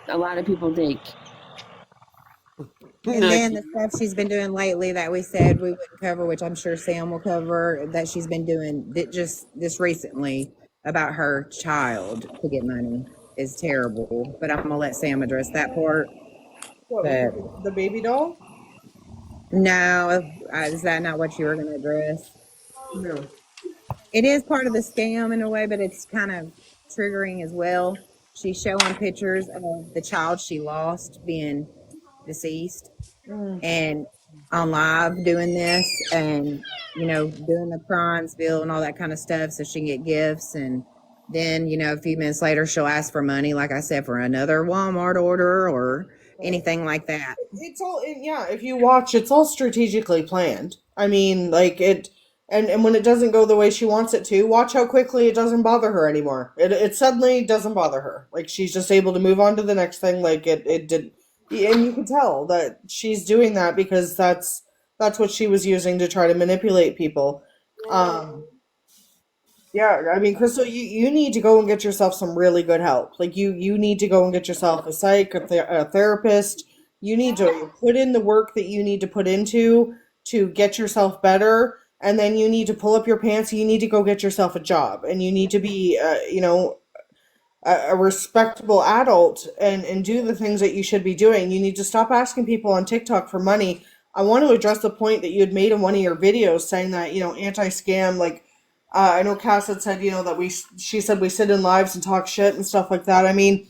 And
No,
then the stuff she's been doing lately that we said we wouldn't cover, which I'm sure Sam will cover, that she's been doing that just this recently about her child to get money is terrible. But I'm gonna let Sam address that part.
What with
But
the baby doll?
no, is that not what you were going to address?
No.
It is part of the scam in a way, but it's kind of triggering as well. She's showing pictures of the child she lost being deceased and on live doing this and, doing the crimes bill and all that kind of stuff so she can get gifts. And then, a few minutes later, she'll ask for money, like I said, for another Walmart order or anything like that.
It's all yeah. If you watch, it's all strategically planned. I mean, like it, and when it doesn't go the way she wants it to, watch how quickly it doesn't bother her anymore. It suddenly doesn't bother her. Like she's just able to move on to the next thing. Like it did, and you can tell that she's doing that because that's what she was using to try to manipulate people. Yeah, I mean, Crystal, you need to go and get yourself some really good help. Like you need to go and get yourself a a therapist. You need to put in the work that you need to put into to get yourself better, and then you need to pull up your pants. You need to go get yourself a job, and you need to be, a respectable adult and do the things that you should be doing. You need to stop asking people on TikTok for money. I want to address the point that you had made in one of your videos saying that, anti-scam, like, I know Cass had said, that she said we sit in lives and talk shit and stuff like that. I mean,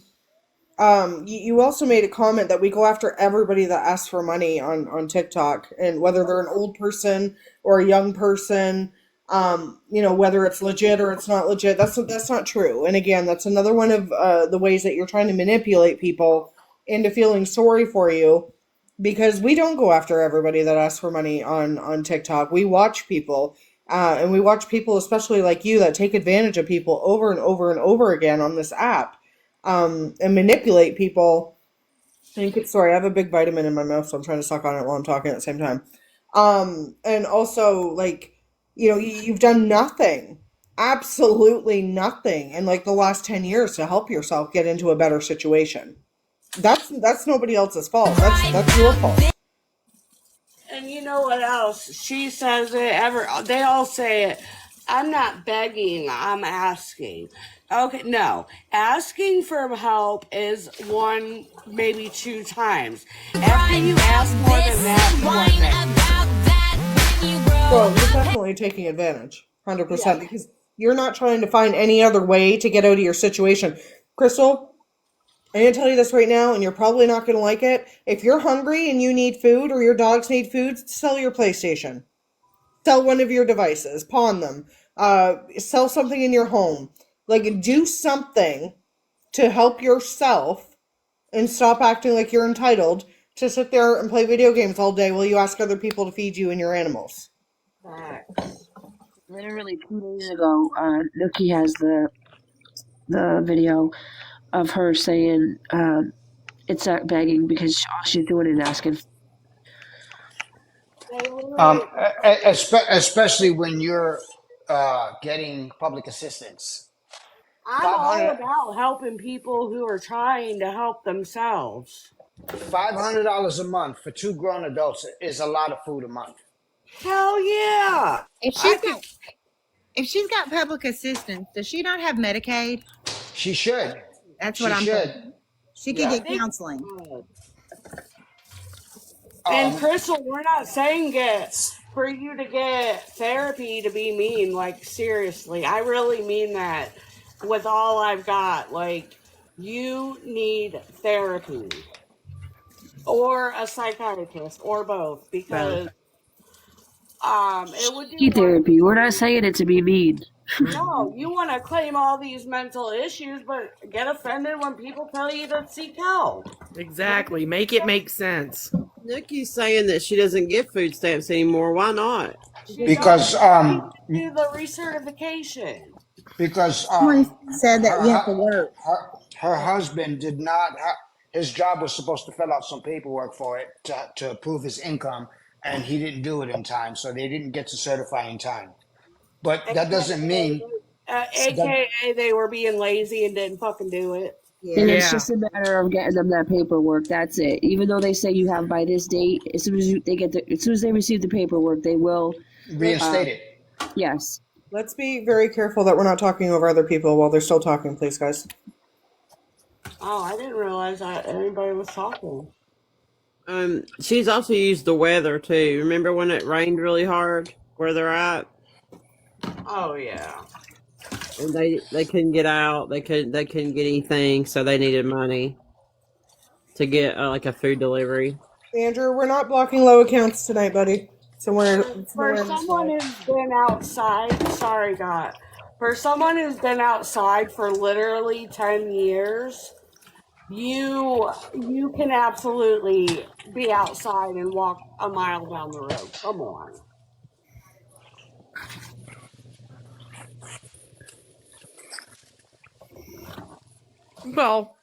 you also made a comment that we go after everybody that asks for money on TikTok, and whether they're an old person or a young person, whether it's legit or it's not legit. That's not true. And again, that's another one of the ways that you're trying to manipulate people into feeling sorry for you, because we don't go after everybody that asks for money on TikTok. We watch people. And we watch people, especially like you, that take advantage of people over and over and over again on this app, and manipulate people. Sorry, I have a big vitamin in my mouth, so I'm trying to suck on it while I'm talking at the same time. And also, like, you've done nothing, absolutely nothing in like the last 10 years to help yourself get into a better situation. That's nobody else's fault. That's your fault.
And you know what else? She says it. They all say it. I'm not begging. I'm asking. Okay, no. Asking for help is one, maybe two times. After you ask more than that, you are begging.
Well, you're definitely taking advantage, 100%,
Yeah.
because you're not trying to find any other way to get out of your situation. Crystal, I'm going to tell you this right now, and you're probably not going to like it. If you're hungry and you need food or your dogs need food, sell your PlayStation. Sell one of your devices. Pawn them. Sell something in your home. Like, do something to help yourself and stop acting like you're entitled to sit there and play video games all day while you ask other people to feed you and your animals.
Literally 2 days ago, Nookie has the video of her saying it's not begging because all she's doing is asking.
Especially when you're getting public assistance.
I'm all
500
about helping people who are trying to help themselves.
$500 a month for two grown adults is a lot of food a month.
Hell yeah.
If
I
she's
think
got if she's got public assistance, does she not have Medicaid?
She should.
That's what
She
I'm
should.
thinking. She could
Yeah.
I
get
think
counseling.
and
Um,
Crystal, we're not saying it for you to get therapy to be mean. Like, seriously, I really mean that with all I've got. Like, you need therapy or a psychiatrist or both
Both.
because it would do wonders
Therapy. We're
for
not
you.
saying it to be mean.
No, you want to claim all these mental issues, but get offended when people tell you to seek help.
Exactly. Make it make sense.
Nikki's saying that she doesn't get food stamps anymore. Why not?
She doesn't.
because
She needs
um
to do the recertification.
because
Somebody said that
her
you have to work.
her husband did not his job was supposed to fill out some paperwork for it to prove his income, and he didn't do it in time, so they didn't get to certify in time. But that doesn't mean that
AKA they were being lazy and didn't fucking do it.
And
Yeah.
it's
Yeah.
just a matter of getting them that paperwork. That's it. Even though they say you have by this date, as soon as as soon as they receive the paperwork, they will.
reinstate it.
Yes.
Let's be very careful that we're not talking over other people while they're still talking, please, guys.
Oh, I didn't realize that anybody was talking.
She's also used the weather too. Remember when it rained really hard where they're at,
Oh yeah.
and they couldn't get out. They couldn't get anything, so they needed money to get like a food delivery.
Andrew, we're not blocking low accounts tonight, buddy. It's
For
nowhere in this
someone
way.
who's been outside, sorry God. For someone who's been outside for literally 10 years, you can absolutely be outside and walk a mile down the road. Come on.
Well,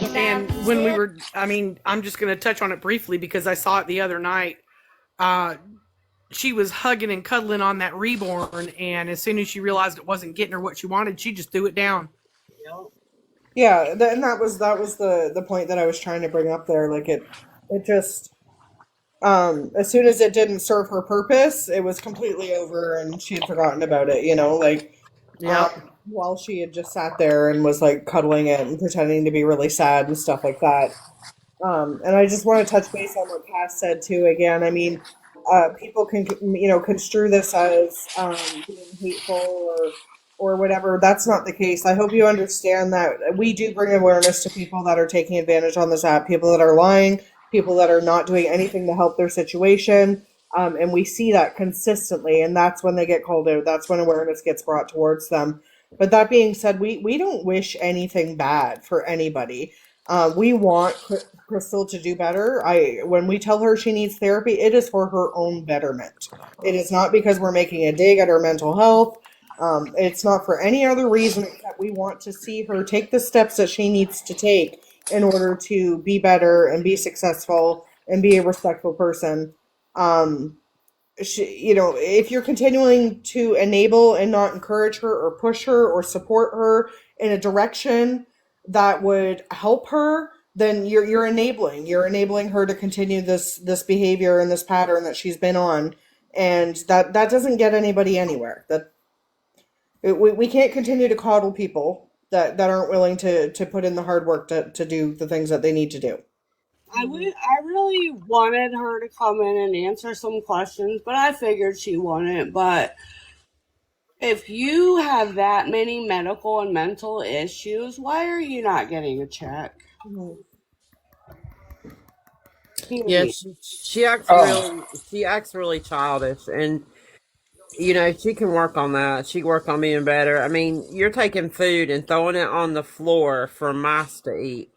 and
That's
when we
it.
were, I mean, I'm just going to touch on it briefly because I saw it the other night. She was hugging and cuddling on that reborn, and as soon as she realized it wasn't getting her what she wanted, she just threw it down.
Yeah, and that was the point that I was trying to bring up there. Like it just as soon as it didn't serve her purpose, it was completely over, and she had forgotten about it. Like
Yep.
while she had just sat there and was like cuddling it and pretending to be really sad and stuff like that. And I just want to touch base on what Cass said too. Again, I mean, people can construe this as being hateful or whatever. That's not the case. I hope you understand that we do bring awareness to people that are taking advantage on this app, people that are lying, people that are not doing anything to help their situation. And we see that consistently, and that's when they get called out. That's when awareness gets brought towards them. But that being said, we don't wish anything bad for anybody. We want Crystal to do better. When we tell her she needs therapy, it is for her own betterment. It is not because we're making a dig at her mental health. It's not for any other reason except we want to see her take the steps that she needs to take in order to be better and be successful and be a respectful person. If you're continuing to enable and not encourage her or push her or support her in a direction that would help her, then you're enabling her to continue this behavior and this pattern that she's been on, and that doesn't get anybody anywhere. We can't continue to coddle people that aren't willing to put in the hard work to do the things that they need to do.
I really wanted her to come in and answer some questions, but I figured she wouldn't. But if you have that many medical and mental issues, why are you not getting a check?
Yeah,
Period.
she acts really childish, and she can work on that. She can work on being better. I mean, you're taking food and throwing it on the floor for mice to eat.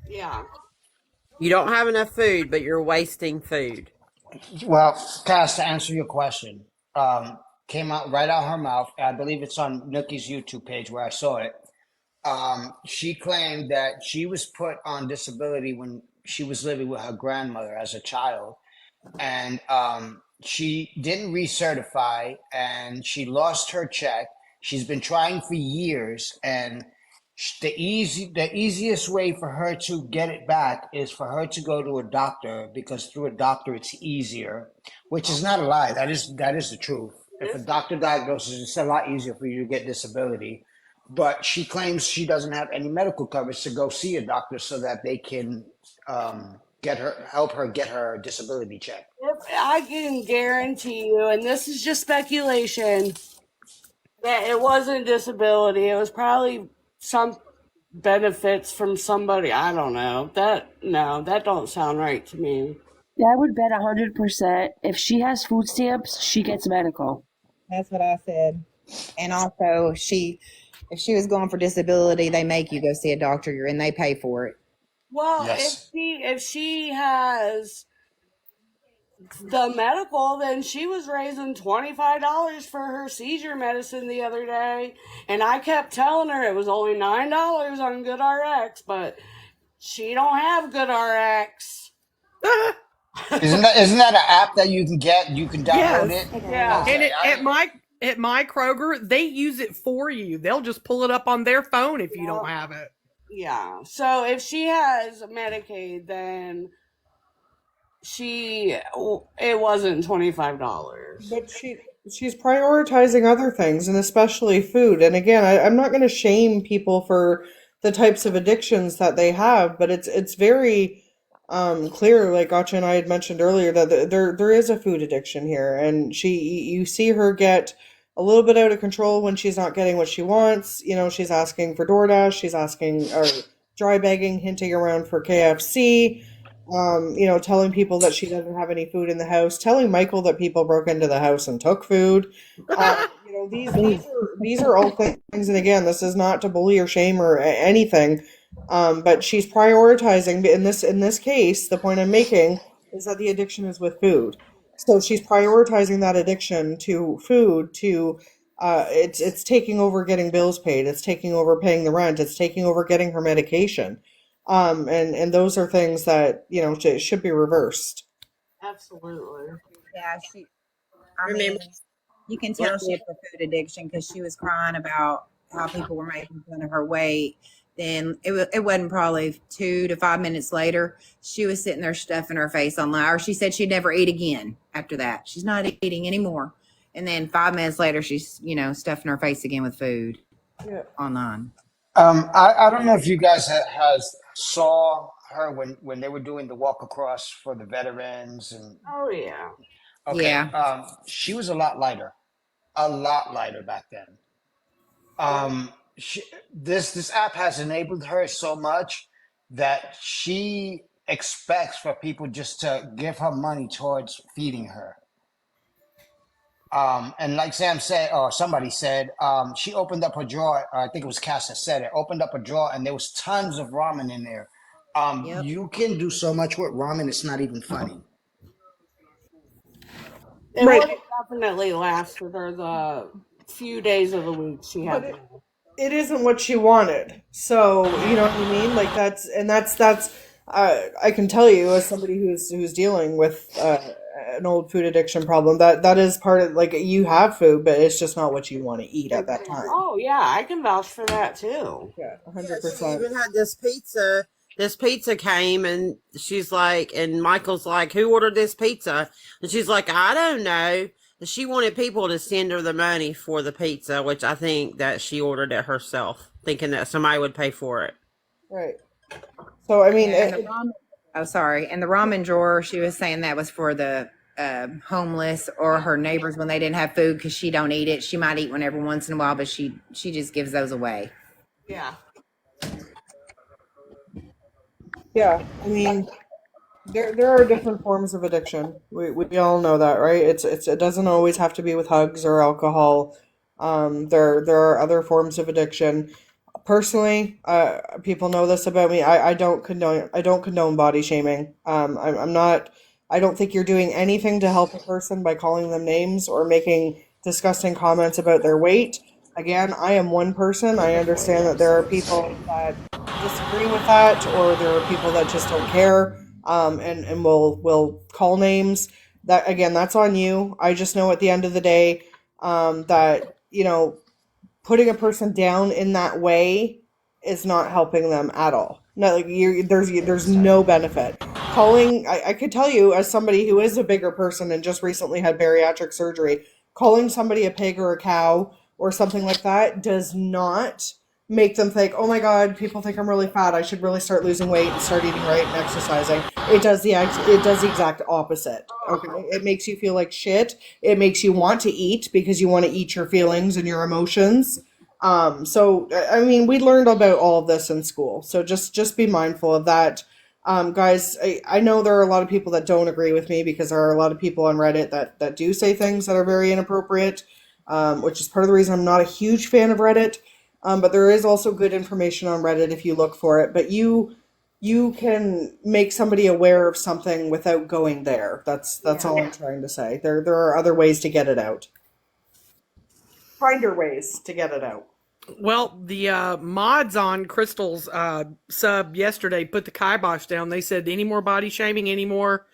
Yeah.
You don't have enough food, but you're wasting food.
Well, Cass, to answer your question, came out right out her mouth. I believe it's on Nookie's YouTube page where I saw it. She claimed that she was put on disability when she was living with her grandmother as a child, and she didn't recertify, and she lost her check. She's been trying for years, and the easiest way for her to get it back is for her to go to a doctor, because through a doctor it's easier, which is not a lie. That is the truth. If a doctor diagnoses, it's a lot easier for you to get disability. But she claims she doesn't have any medical coverage to go see a doctor so that they can help her get her disability check.
If I can guarantee you, and this is just speculation, that it wasn't disability. It was probably some benefits from somebody. I don't know. That don't sound right to me.
Yeah, I would bet 100% if she has food stamps, she gets medical.
That's what I said. And also, if she was going for disability, they make you go see a doctor, and they pay for it.
Well,
Yes.
if she has the medical, then she was raising $25 for her seizure medicine the other day, and I kept telling her it was only $9 on GoodRx, but she don't have GoodRx.
Isn't that an app that you can get? You can download
Yes.
it.
Yeah.
And
Okay.
at my Kroger, they use it for you. They'll just pull it up on their phone if you
Yeah.
don't have it.
Yeah. So if she has Medicaid, then it wasn't $25.
But she's prioritizing other things, and especially food. And again, I'm not going to shame people for the types of addictions that they have, but it's very clear, like Gotcha and I had mentioned earlier, that there is a food addiction here, and you see her get a little bit out of control when she's not getting what she wants. She's asking for DoorDash, she's asking or dry begging, hinting around for KFC. Telling people that she doesn't have any food in the house, telling Michael that people broke into the house and took food. These are all things, and again, this is not to bully or shame or anything, but she's prioritizing. In this case, the point I'm making is that the addiction is with food, so she's prioritizing that addiction to food. It's taking over getting bills paid. It's taking over paying the rent. It's taking over getting her medication. And those are things that should be reversed.
Absolutely.
Yeah, I mean, you can tell she had a food addiction because she was crying about how people were making fun of her weight. Then it wasn't probably 2 to 5 minutes later, she was sitting there stuffing her face online. Or she said she'd never eat again after that. She's not eating anymore. And then 5 minutes later, she's, stuffing her face again with food online.
I don't know if you guys has saw her when they were doing the walk across for the veterans and.
Oh, yeah.
Okay.
Yeah.
She was a lot lighter back then. This app has enabled her so much that she expects for people just to give her money towards feeding her. And like Sam said, or somebody said, she opened up her drawer. I think it was Cass that said it. Opened up a drawer, and there was tons of ramen in there.
Yep.
You can do so much with ramen; it's not even funny.
It
Right.
would definitely last for her the few days of the week she had.
But it isn't what she wanted. So, you know what I mean? Like that's I can tell you as somebody who's dealing with an old food addiction problem, that is part of, like, you have food, but it's just not what you want to eat at that time.
Oh, yeah, I can vouch for that too.
Yeah,
Yeah, she
100%.
even had this pizza this pizza came and she's like, and Michael's like, who ordered this pizza? And she's like, I don't know. And she wanted people to send her the money for the pizza, which I think that she ordered it herself, thinking that somebody would pay for it.
Right. So I mean,
Yeah, and the ramen. Oh, sorry. And the ramen drawer, she was saying that was for the homeless or her neighbors when they didn't have food because she don't eat it. She might eat one every once in a while, but she just gives those away.
Yeah.
yeah, I mean, there are different forms of addiction. We all know that, right? It doesn't always have to be with hugs or alcohol. There are other forms of addiction. Personally, people know this about me. I don't condone body shaming. I'm not. I don't think you're doing anything to help a person by calling them names or making disgusting comments about their weight. Again, I am one person. I understand that there are people that disagree with that, or there are people that just don't care, and will call names. That again, that's on you. I just know at the end of the day, that putting a person down in that way is not helping them at all. No, like there's no benefit. Calling, I could tell you as somebody who is a bigger person and just recently had bariatric surgery, calling somebody a pig or a cow or something like that does not make them think, oh my God, people think I'm really fat. I should really start losing weight and start eating right and exercising. It does the exact opposite. Okay, it makes you feel like shit. It makes you want to eat because you want to eat your feelings and your emotions. So I mean, we learned about all of this in school. So just be mindful of that. Guys, I know there are a lot of people that don't agree with me because there are a lot of people on Reddit that do say things that are very inappropriate, which is part of the reason I'm not a huge fan of Reddit. But there is also good information on Reddit if you look for it. But you can make somebody aware of something without going there. That's all I'm trying to say. There are other ways to get it out. Kinder ways to get it out.
Well, the mods on Crystal's sub yesterday put the kibosh down. They said any more body shaming, any more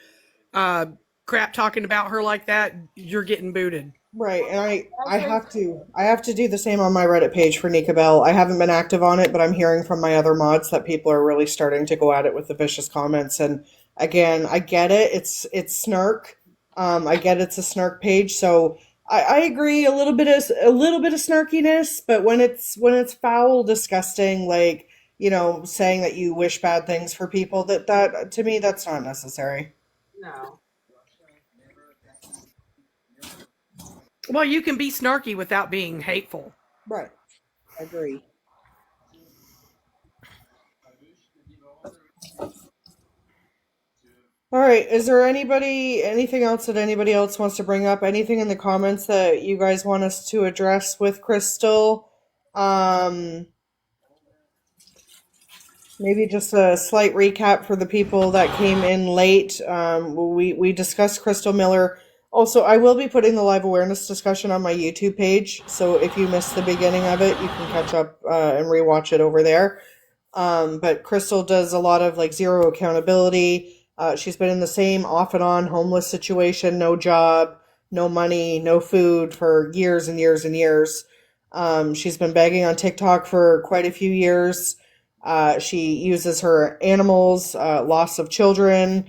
uh, crap talking about her like that, you're getting booted.
Right, and I have to do the same on my Reddit page for Nika Bell. I haven't been active on it, but I'm hearing from my other mods that people are really starting to go at it with the vicious comments. And again, I get it. It's snark. I get it's a snark page, so I agree a little bit of snarkiness, but when it's foul, disgusting, like saying that you wish bad things for people, that to me that's not necessary.
No.
Well, you can be snarky without being hateful.
Right, I agree. All right. Is there anything else that anybody else wants to bring up? Anything in the comments that you guys want us to address with Crystal? Um, Maybe just a slight recap for the people that came in late. We discussed Crystal Miller. Also, I will be putting the live awareness discussion on my YouTube page, so if you missed the beginning of it, you can catch up and rewatch it over there. But Crystal does a lot of like zero accountability. She's been in the same off and on homeless situation, no job, no money, no food for years and years and years. She's been begging on TikTok for quite a few years. She uses her animals, loss of children,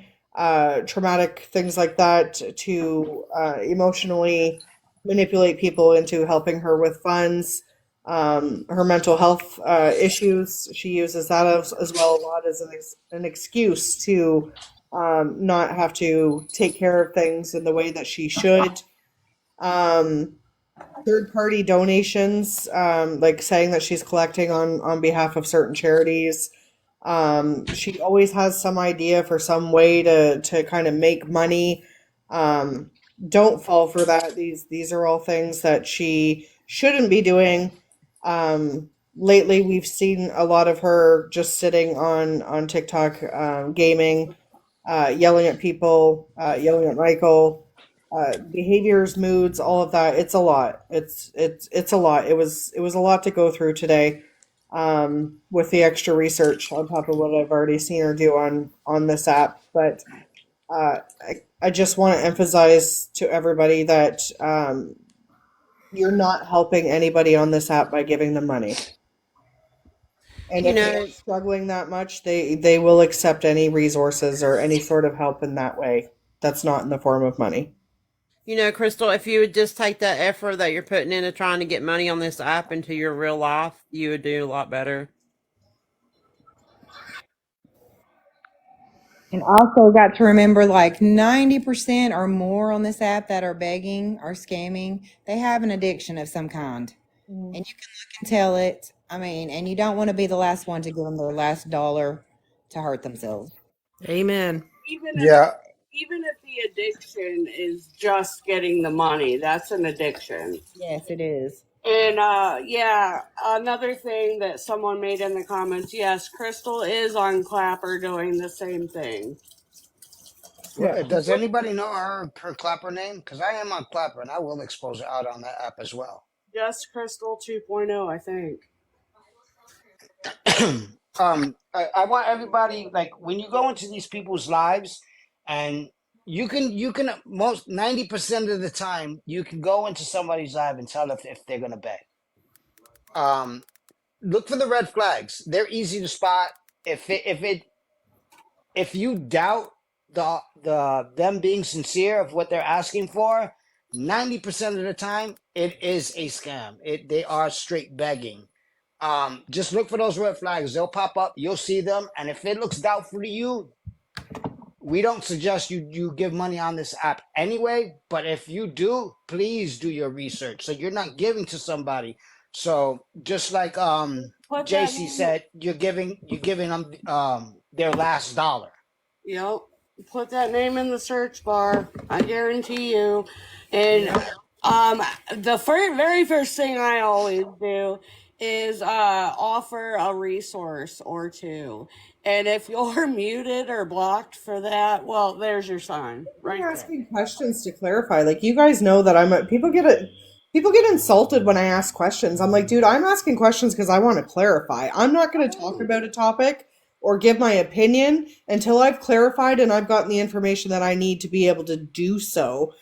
traumatic things like that to emotionally manipulate people into helping her with funds. Her mental health issues, she uses that as well a lot as an excuse to not have to take care of things in the way that she should. Um, Third party donations, like saying that she's collecting on behalf of certain charities. She always has some idea for some way to kind of make money. Um, don't fall for that. These are all things that she shouldn't be doing. Lately, we've seen a lot of her just sitting on TikTok, gaming, yelling at people, yelling at Michael, behaviors, moods, all of that. It's a lot. It's a lot. It was a lot to go through today, with the extra research on top of what I've already seen her do on this app. But I just want to emphasize to everybody that you're not helping anybody on this app by giving them money. And
You
if they
know,
are struggling that much, they will accept any resources or any sort of help in that way. That's not in the form of money.
Crystal, if you would just take that effort that you're putting into trying to get money on this app into your real life, you would do a lot better.
And also got to remember like 90% or more on this app that are begging or scamming, they have an addiction of some kind.
Mhm.
And you can look and tell it. I mean, and you don't want to be the last one to give them their last dollar to hurt themselves.
Amen.
Even if
Yeah.
even if the addiction is just getting the money, that's an addiction.
Yes, it is.
And yeah, another thing that someone made in the comments, yes, Crystal is on Clapper doing the same thing.
Yeah.
Does anybody know her Clapper name? Because I am on Clapper and I will expose her out on that app as well.
Just Crystal 2.0, I think.
I want everybody, like, when you go into these people's lives, and you can most 90% of the time you can go into somebody's live and tell if they're gonna beg. Um, Look for the red flags. They're easy to spot. If you doubt the them being sincere of what they're asking for, 90% of the time it is a scam. They are straight begging. Just look for those red flags. They'll pop up. You'll see them, and if it looks doubtful to you, we don't suggest you give money on this app anyway. But if you do, please do your research so you're not giving to somebody. So just like
Put that
JC
name.
said, you're giving them their last dollar.
Yep. Put that name in the search bar. I guarantee you. And
Yeah.
the very first thing I always do is offer a resource or two. And if you're muted or blocked for that, well, there's your sign
I'm
right there.
asking questions to clarify. Like you guys know that people get insulted when I ask questions. I'm like, dude, I'm asking questions because I want to clarify. I'm not going to talk about a topic or give my opinion until I've clarified and I've gotten the information that I need to be able to do so.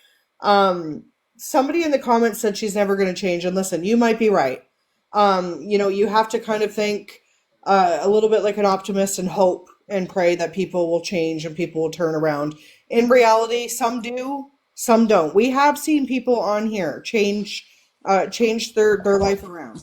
Um, Somebody in the comments said she's never going to change, and listen, you might be right. You have to kind of think a little bit like an optimist and hope and pray that people will change and people will turn around. In reality, some do, some don't. We have seen people on here change their life around.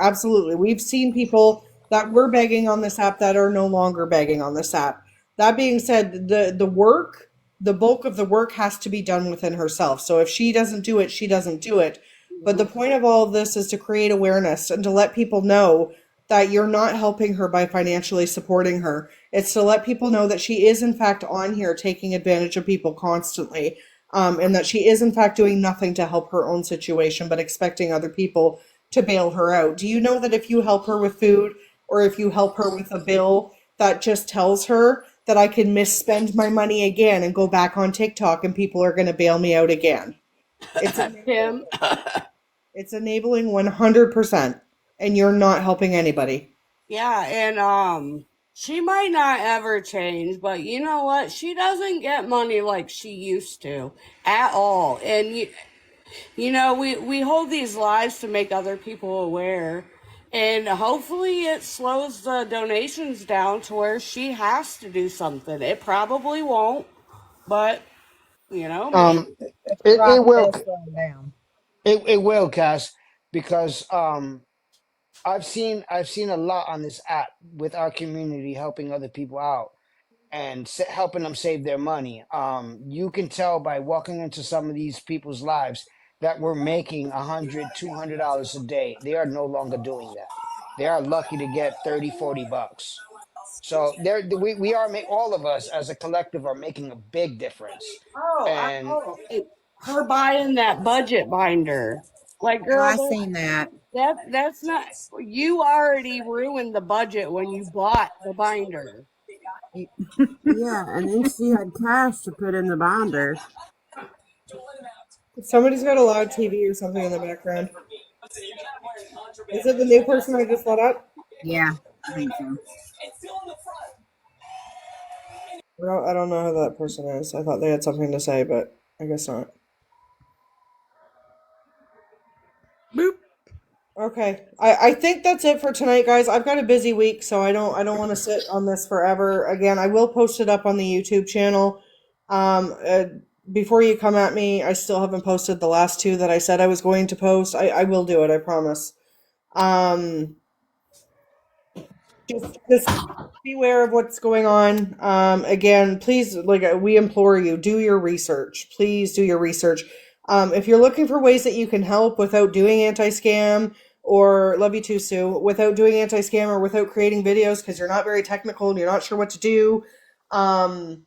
Absolutely, we've seen people that were begging on this app that are no longer begging on this app. That being said, the bulk of the work has to be done within herself. So if she doesn't do it, she doesn't do it. But the point of all of this is to create awareness and to let people know that you're not helping her by financially supporting her. It's to let people know that she is, in fact, on here taking advantage of people constantly, and that she is, in fact, doing nothing to help her own situation, but expecting other people to bail her out. Do you know that if you help her with food or if you help her with a bill, that just tells her that I can misspend my money again and go back on TikTok and people are going to bail me out again? It's enabling.
Tim.
It's enabling 100%, and you're not helping anybody.
Yeah, and she might not ever change, but you know what? She doesn't get money like she used to at all. And we hold these lives to make other people aware. And hopefully it slows the donations down to where she has to do something. It probably won't, but maybe.
Um, it will
Process slowing down.
it will, Cass, because I've seen a lot on this app with our community helping other people out and helping them save their money. You can tell by walking into some of these people's lives that we're making $100, $200 a day. They are no longer doing that. They are lucky to get 30, $40. So we are all of us as a collective are making a big difference.
Oh, I
And
know. Her buying that budget binder. Like,
Oh,
girl,
I seen that.
that's not. You already ruined the budget when you bought the binder.
Yeah, and then she had cash to put in the binder.
Somebody's got a loud TV or something in the background. Is it the new person I just let up?
Yeah, I think so.
I don't know who that person is. I thought they had something to say, but I guess not.
Boop.
Okay. I think that's it for tonight, guys. I've got a busy week, so I don't want to sit on this forever. Again, I will post it up on the YouTube channel. Before you come at me, I still haven't posted the last two that I said I was going to post. I will do it, I promise. Um, just be aware of what's going on. Again, please, like we implore you, do your research. Please do your research. If you're looking for ways that you can help without doing anti-scam, or love you too, Sue, without doing anti-scam or without creating videos because you're not very technical and you're not sure what to do, um,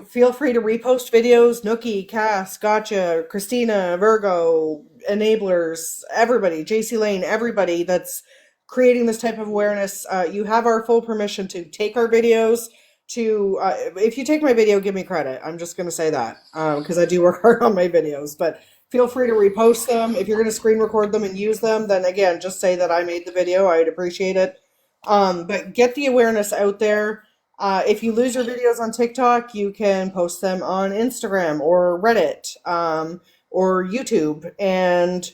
feel free to repost videos. Nookie, Cass, Gotcha, Christina, Virgo, Enablers, everybody, JC Lane, everybody that's creating this type of awareness. You have our full permission to take our videos. If you take my video, give me credit. I'm just going to say that because I do work hard on my videos. But feel free to repost them. If you're going to screen record them and use them, then again, just say that I made the video. I'd appreciate it. But get the awareness out there. If you lose your videos on TikTok, you can post them on Instagram or Reddit or YouTube. And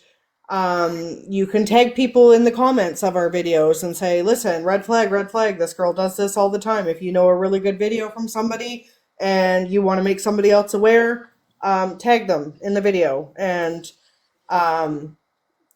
you can tag people in the comments of our videos and say, listen, red flag, this girl does this all the time. If you know a really good video from somebody and you want to make somebody else aware, tag them in the video and um,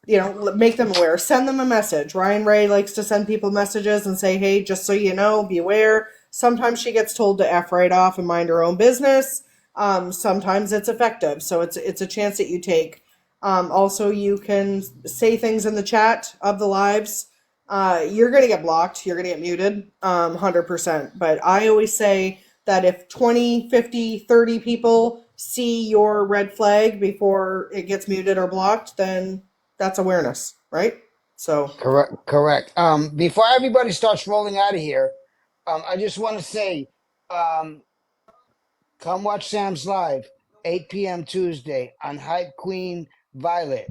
make them aware. Send them a message. Ryan Ray likes to send people messages and say, hey, just so you know, be aware. Sometimes she gets told to F right off and mind her own business. Sometimes it's effective. So it's a chance that you take. Also, you can say things in the chat of the lives. You're going to get blocked. You're going to get muted, 100%. But I always say that if 20, 50, 30 people see your red flag before it gets muted or blocked, then that's awareness, right? So
Correct. Before everybody starts rolling out of here, I just want to say, um, come watch Sam's live, 8 p.m. Tuesday on Hype Queen Violet.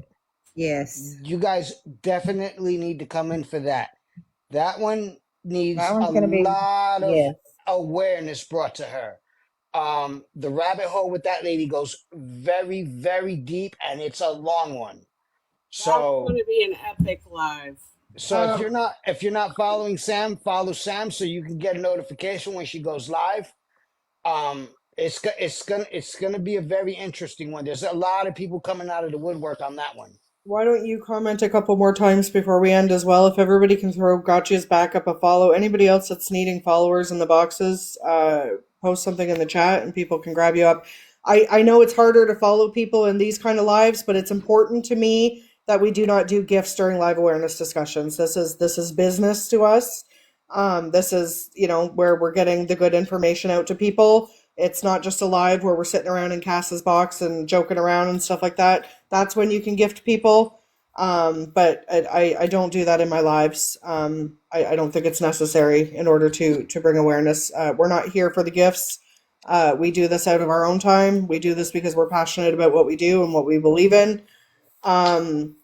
Yes.
You guys definitely need to come in for that. That one
That
needs
one's
a
going to be,
lot of
yes.
awareness brought to her. The rabbit hole with that lady goes very, very deep, and it's a long one.
That's
So,
going to be an epic live.
so if you're not following Sam, follow Sam so you can get a notification when she goes live. It's gonna be a very interesting one. There's a lot of people coming out of the woodwork on that one.
why don't you comment a couple more times before we end as well? If everybody can throw Gotcha's back up a follow. Anybody else that's needing followers in the boxes, post something in the chat and people can grab you up. I know it's harder to follow people in these kind of lives, but it's important to me that we do not do gifts during live awareness discussions. This is business to us. This is, where we're getting the good information out to people. It's not just a live where we're sitting around in Cass's box and joking around and stuff like that. That's when you can gift people. But I don't do that in my lives. I don't think it's necessary in order to bring awareness. We're not here for the gifts. We do this out of our own time. We do this because we're passionate about what we do and what we believe in. Um,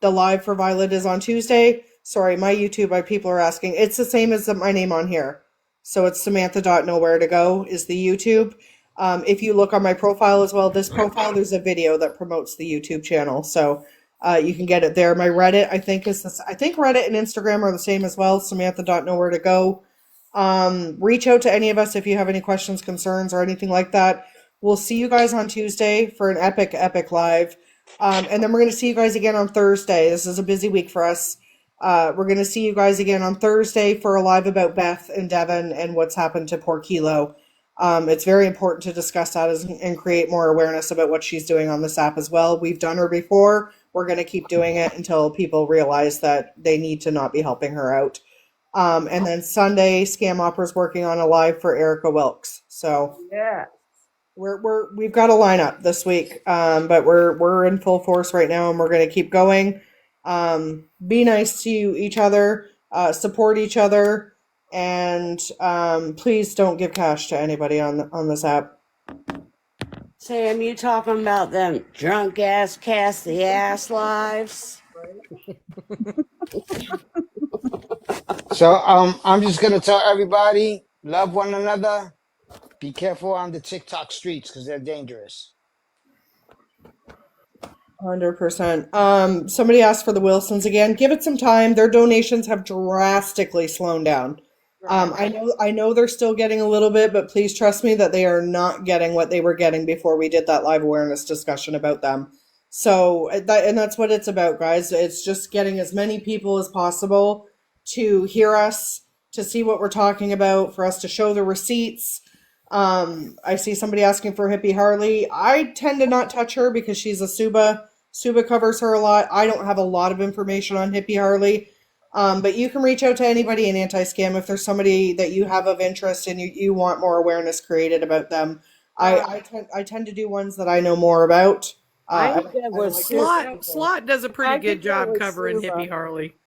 the live for Violet is on Tuesday. Sorry, my YouTube, people are asking. It's the same as my name on here. So it's Samantha.Nowhere2Go is the YouTube. If you look on my profile as well, this profile, there's a video that promotes the YouTube channel. So you can get it there. My Reddit, I think, is this. I think Reddit and Instagram are the same as well. Samantha.Nowhere2Go. Reach out to any of us if you have any questions, concerns, or anything like that. We'll see you guys on Tuesday for an epic, epic live. And then we're going to see you guys again on Thursday. This is a busy week for us. We're going to see you guys again on Thursday for a live about Beth and Devin and what's happened to poor Kilo. It's very important to discuss that and create more awareness about what she's doing on this app as well. We've done her before. We're going to keep doing it until people realize that they need to not be helping her out. And then Sunday, Scam Opera's working on a live for Erica Wilkes. So
Yeah.
we've got a lineup this week, but we're in full force right now, and we're going to keep going. Be nice to each other, support each other, and please don't give cash to anybody on this app.
Sam, you talking about them drunk ass cast the ass lives?
So I'm just gonna tell everybody, love one another. Be careful on the TikTok streets because they're dangerous.
100%. Somebody asked for the Wilsons again. Give it some time. Their donations have drastically slowed down. I know they're still getting a little bit, but please trust me that they are not getting what they were getting before we did that live awareness discussion about them. So that's what it's about, guys. It's just getting as many people as possible to hear us, to see what we're talking about, for us to show the receipts. I see somebody asking for Hippie Harley. I tend to not touch her because she's a Suba. Suba covers her a lot. I don't have a lot of information on Hippie Harley. But you can reach out to anybody in anti-scam if there's somebody that you have of interest and you want more awareness created about them. I tend to do ones that I know more about.
I
I
think it
don't
was
like
Slot
people.
Slot does a pretty
I
good
think it
job
was
covering
Suba.
Hippie Harley.